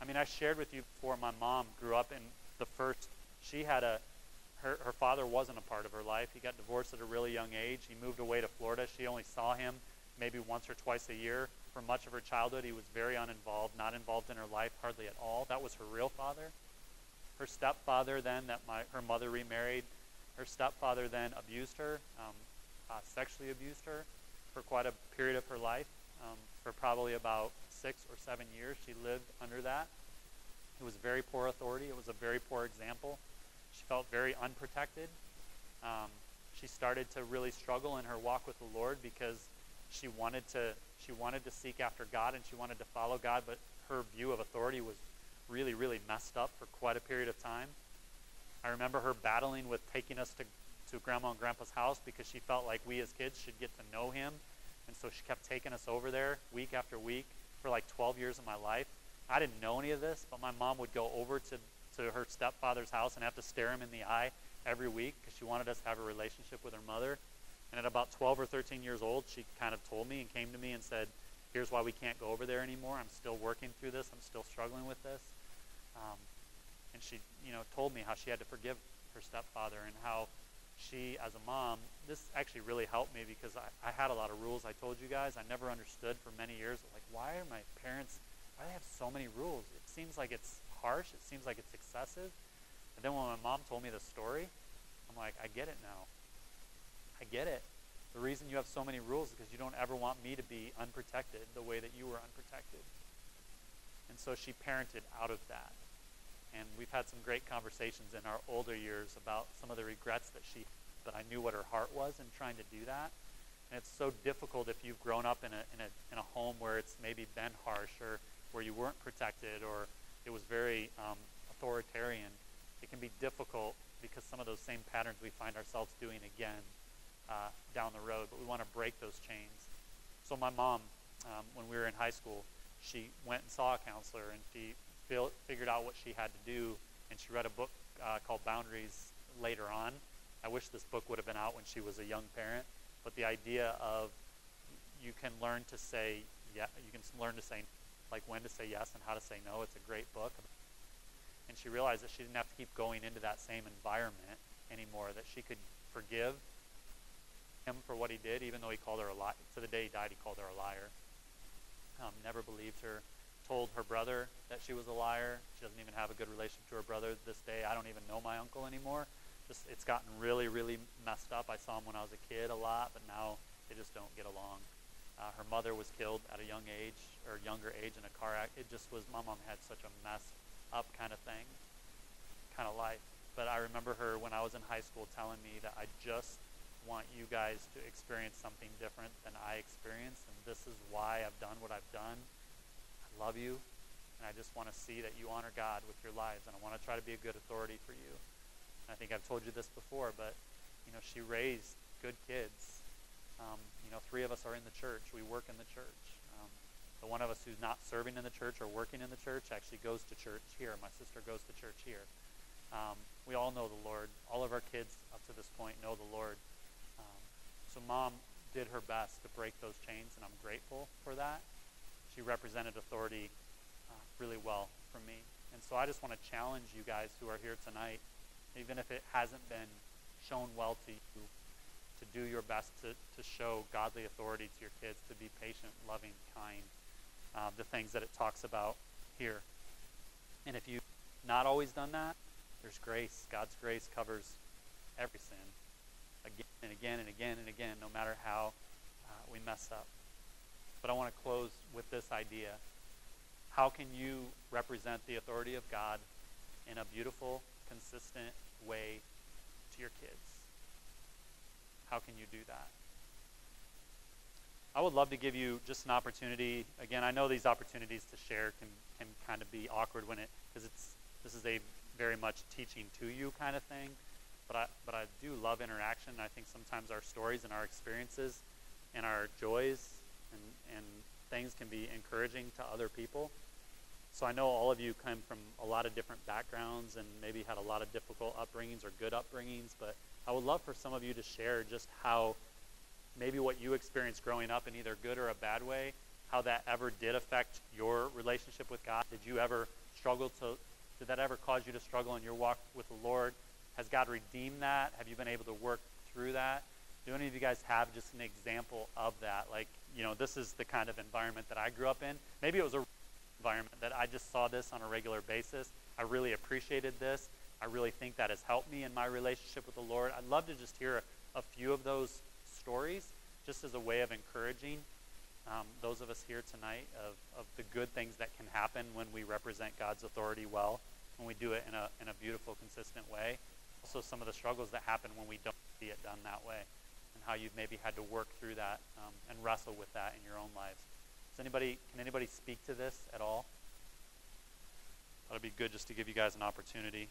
I mean, I shared with you before, my mom grew up in the first, she had her father wasn't a part of her life. He got divorced at a really young age. He moved away to Florida. She only saw him maybe once or twice a year. For much of her childhood, he was very uninvolved, not involved in her life hardly at all. That was her real father. Her stepfather then, her mother remarried, her stepfather then abused her, sexually abused her for quite a period of her life. For probably about 6 or 7 years, she lived under that. It was very poor authority. It was a very poor example. She felt very unprotected. She started to really struggle in her walk with the Lord because she wanted to seek after God and she wanted to follow God, but her view of authority was really, really messed up for quite a period of time. I remember her battling with taking us to Grandma and Grandpa's house because she felt like we as kids should get to know him. And so she kept taking us over there week after week for like 12 years of my life. I didn't know any of this, but my mom would go over to her stepfather's house and have to stare him in the eye every week because she wanted us to have a relationship with her mother. And at about 12 or 13 years old, she kind of told me and came to me and said, here's why we can't go over there anymore. I'm still working through this. I'm still struggling with this. And she, told me how she had to forgive her stepfather and how she, as a mom, this actually really helped me because I had a lot of rules. I told you guys, I never understood for many years, like, why do they have so many rules? It seems like it's harsh. It seems like it's excessive. And then when my mom told me the story, I'm like, I get it now. I get it. The reason you have so many rules is because you don't ever want me to be unprotected the way that you were unprotected. And so she parented out of that. And we've had some great conversations in our older years about some of the regrets that she had, but I knew what her heart was in trying to do that. And it's so difficult if you've grown up in a home where it's maybe been harsh or where you weren't protected or it was very authoritarian. It can be difficult because some of those same patterns we find ourselves doing again down the road, but we want to break those chains. So my mom, when we were in high school, she went and saw a counselor, and she figured out what she had to do, and she read a book called Boundaries later on. I wish this book would have been out when she was a young parent, but the idea of you can learn to say like when to say yes and how to say no. It's a great book. And she realized that she didn't have to keep going into that same environment anymore, that she could forgive him for what he did, even though he called her a liar. To the day he died, he called her a liar. Never believed her. Told her brother that she was a liar. She doesn't even have a good relationship to her brother this day. I don't even know my uncle anymore. It's gotten really, really messed up. I saw him when I was a kid a lot, but now they just don't get along. Her mother was killed at a young age, or younger age, in a car accident. It just was, my mom had such a messed up kind of thing, kind of life. But I remember her when I was in high school telling me that I just want you guys to experience something different than I experienced, and this is why I've done what I've done. I love you, and I just want to see that you honor God with your lives, and I want to try to be a good authority for you. And I think I've told you this before, but she raised good kids. 3 of us are in the church. We work in the church. The one of us who's not serving in the church or working in the church actually goes to church here. My sister goes to church here. We all know the Lord. All of our kids up to this point know the Lord. So Mom did her best to break those chains, and I'm grateful for that. She represented authority really well for me. And so I just want to challenge you guys who are here tonight, even if it hasn't been shown well to you, to do your best to show godly authority to your kids, to be patient, loving, kind, the things that it talks about here. And if you've not always done that, there's grace. God's grace covers every sin again and again and again and again, no matter how we mess up. But I want to close with this idea. How can you represent the authority of God in a beautiful, consistent way to your kids? How can you do that? I would love to give you just an opportunity. Again, I know these opportunities to share can kind of be awkward because this is a very much teaching to you kind of thing. But I do love interaction. I think sometimes our stories and our experiences and our joys and things can be encouraging to other people. So I know all of you come from a lot of different backgrounds and maybe had a lot of difficult upbringings or good upbringings, but I would love for some of you to share just how maybe what you experienced growing up in either good or a bad way, how that ever did affect your relationship with God. Did you ever did that ever cause you to struggle in your walk with the Lord? Has God redeemed that? Have you been able to work through that? Do any of you guys have just an example of that? Like, this is the kind of environment that I grew up in. Maybe it was a environment that I just saw this on a regular basis. I really appreciated this. I really think that has helped me in my relationship with the Lord. I'd love to just hear a few of those stories just as a way of encouraging those of us here tonight of the good things that can happen when we represent God's authority well, when we do it in a beautiful, consistent way. Also some of the struggles that happen when we don't see it done that way, and how you've maybe had to work through that and wrestle with that in your own lives. Can anybody speak to this at all? That would be good just to give you guys an opportunity.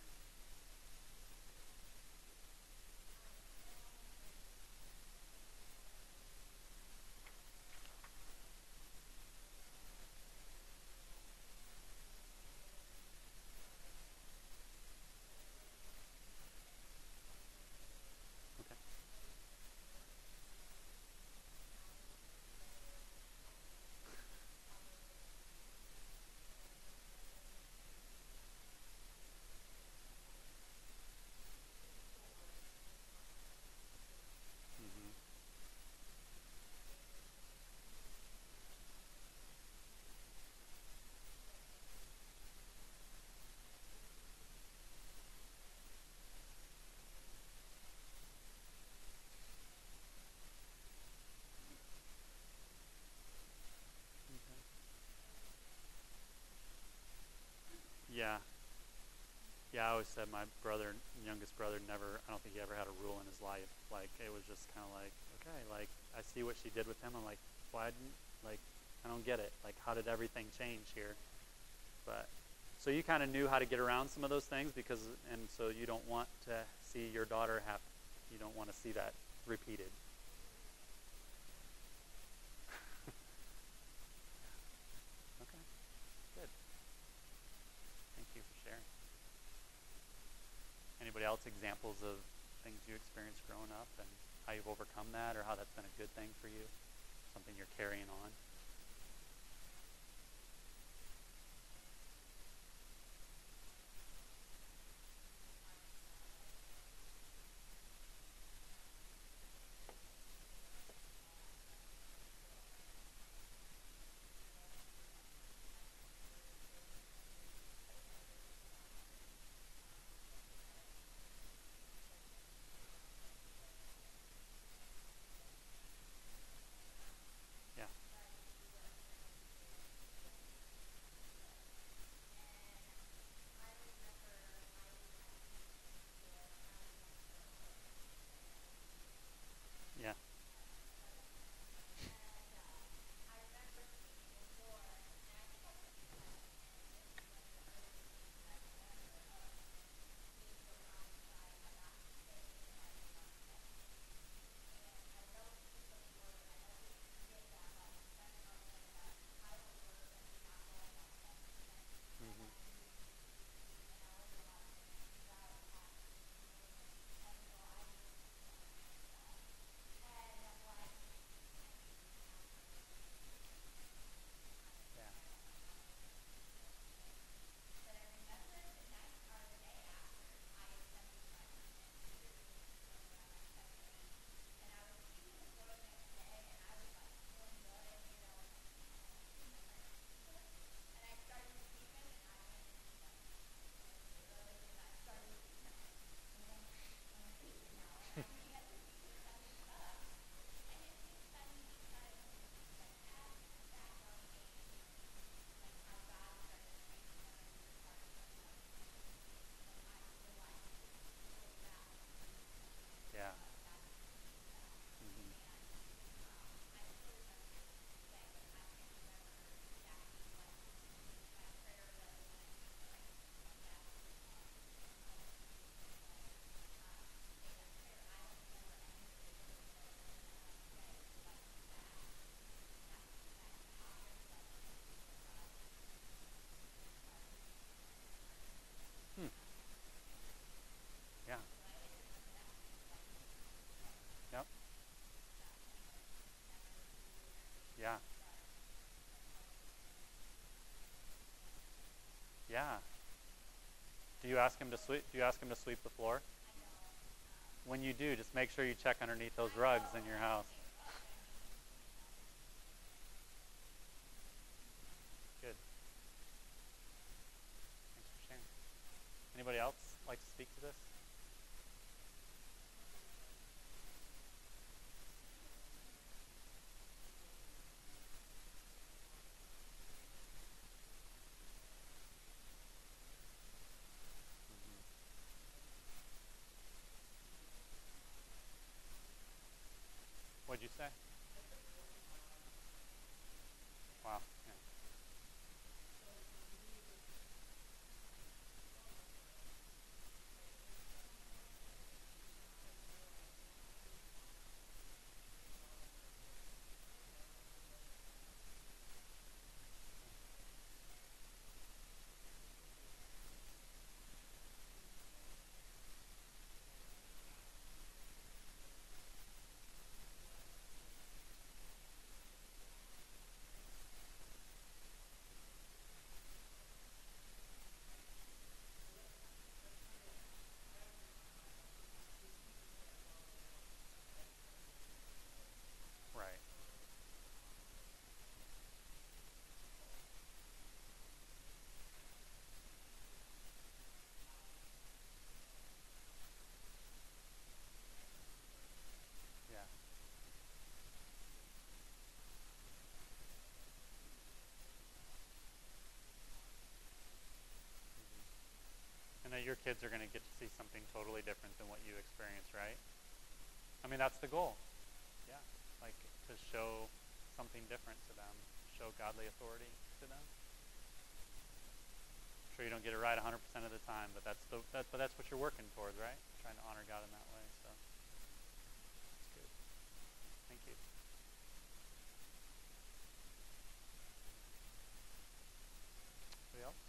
Yeah, I always said my youngest brother I don't think he ever had a rule in his life. Like, it was just kind of like, okay, like, I see what she did with him. I'm like, why didn't, like, I don't get it. Like, how did everything change here? But, so you kind of knew how to get around some of those things and so you don't want to see your daughter you don't want to see that repeated. Okay. else examples of things you experienced growing up and how you've overcome that, or how that's been a good thing for you, something you're carrying on? Yeah. Yeah. Mm-hmm. Yeah. Yeah. Mm-hmm. Hmm. Yeah. Yep. Yeah. Yeah. Do you ask him to sweep? Do you ask him to sweep the floor? When you do, just make sure you check underneath those rugs in your house. Good. Thanks for sharing. Anybody else like to speak to this? Mm-hmm. What'd you say? Wow. Yeah. Right. Yeah. And that your kids are going to get to see something totally different than what you experienced, right? I mean, that's the goal. Yeah. Like to show something different to them, show godly authority to them. I'm sure you don't get it right 100% of the time, but that's what you're working towards, right? Trying to honor God in that way. So that's good. Thank you. Anybody else?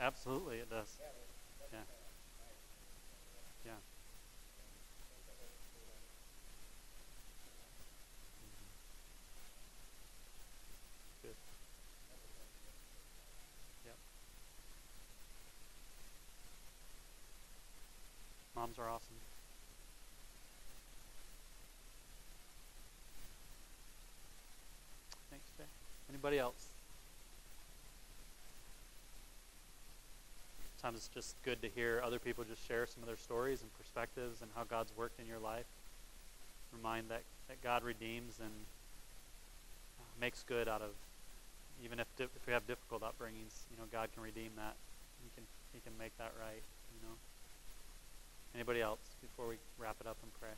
Absolutely, it does. Yeah. Yeah. Good. Yep. Moms are awesome. Thanks, Jay. Anybody else? Sometimes it's just good to hear other people just share some of their stories and perspectives and how God's worked in your life. Remind that God redeems and makes good out of, even if we have difficult upbringings, God can redeem that. He can make that right. Anybody else before we wrap it up and pray?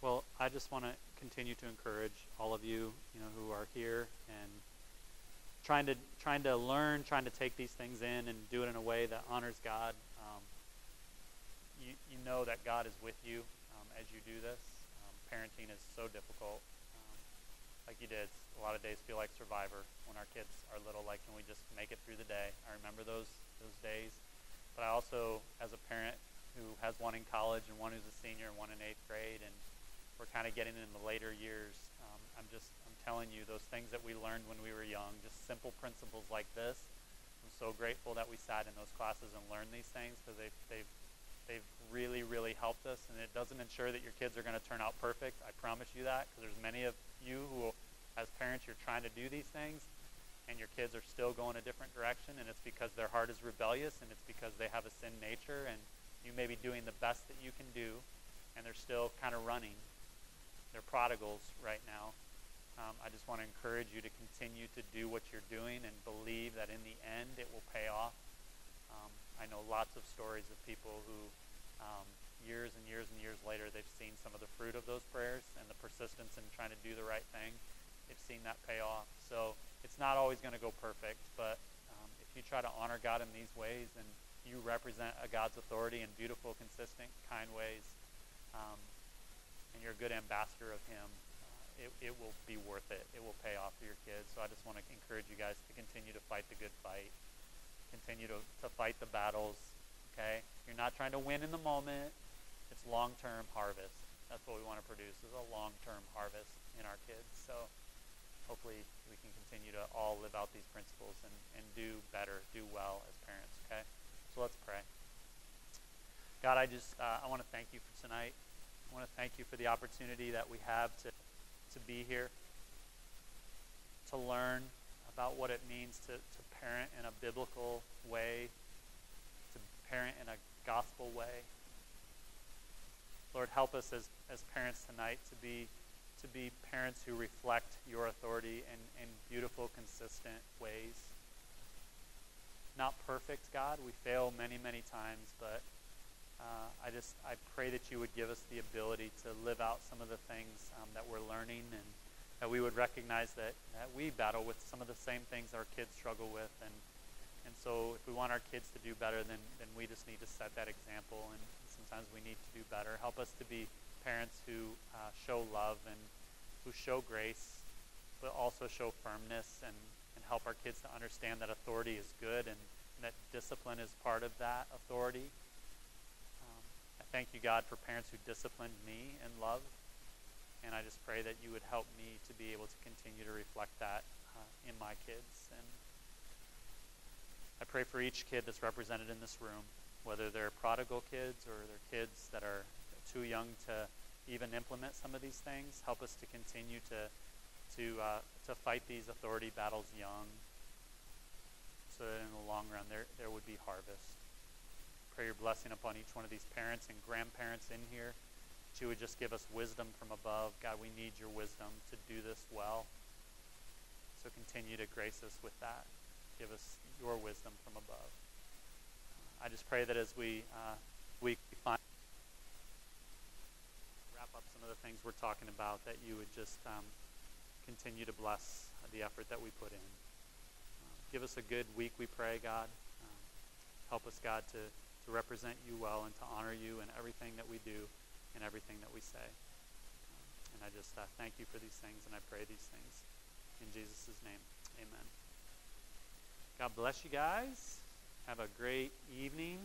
Well, I just want to continue to encourage all of you, who are here and trying to learn, trying to take these things in and do it in a way that honors God. You know that God is with you as you do this. Parenting is so difficult. Like you did, a lot of days feel like Survivor when our kids are little. Like, can we just make it through the day? I remember those days. But I also, as a parent who has one in college and one who's a senior and one in 8th grade, and we're kind of getting in the later years, I'm telling you, those things that we learned when we were young, just simple principles like this. I'm so grateful that we sat in those classes and learned these things, because they've really, really helped us. And it doesn't ensure that your kids are going to turn out perfect. I promise you that, because there's many of you who, as parents, you're trying to do these things, and your kids are still going a different direction, and it's because their heart is rebellious, and it's because they have a sin nature, and you may be doing the best that you can do, and they're still kind of running. They're prodigals right now. I just want to encourage you to continue to do what you're doing and believe that in the end it will pay off. I know lots of stories of people who years and years and years later, they've seen some of the fruit of those prayers and the persistence in trying to do the right thing. They've seen that pay off. So it's not always going to go perfect, but if you try to honor God in these ways and you represent a God's authority in beautiful, consistent, kind ways, and you're a good ambassador of Him, it will be worth it. It will pay off for your kids. So I just want to encourage you guys to continue to fight the good fight. Continue to fight the battles, okay? You're not trying to win in the moment. It's long-term harvest. That's what we want to produce, is a long-term harvest in our kids. So hopefully we can continue to all live out these principles and do better, do well as parents, okay? So let's pray. God, I want to thank you for tonight. I want to thank you for the opportunity that we have to be here, to learn about what it means to parent in a biblical way, to parent in a gospel way. Lord, help us as parents tonight to be parents who reflect your authority in beautiful, consistent ways. Not perfect, God. We fail many, many times, but I pray that you would give us the ability to live out some of the things that we're learning, and that we would recognize that we battle with some of the same things our kids struggle with. And so if we want our kids to do better, then we just need to set that example, and sometimes we need to do better. Help us to be parents who show love and who show grace, but also show firmness, and help our kids to understand that authority is good and that discipline is part of that authority. I thank you, God, for parents who disciplined me in love, and I just pray that you would help me to be able to continue to reflect that in my kids. And I pray for each kid that's represented in this room, whether they're prodigal kids or they're kids that are too young to even implement some of these things. Help us to continue to fight these authority battles young, so that in the long run there would be harvest. Pray your blessing upon each one of these parents and grandparents in here, that you would just give us wisdom from above. God, we need your wisdom to do this well. So continue to grace us with that. Give us your wisdom from above. I just pray that as we wrap up some of the things we're talking about, that you would just continue to bless the effort that we put in. Give us a good week, we pray, God. Help us, God, to to represent you well and to honor you in everything that we do and everything that we say. And I just thank you for these things, and I pray these things in Jesus' name. Amen. God bless you guys. Have a great evening.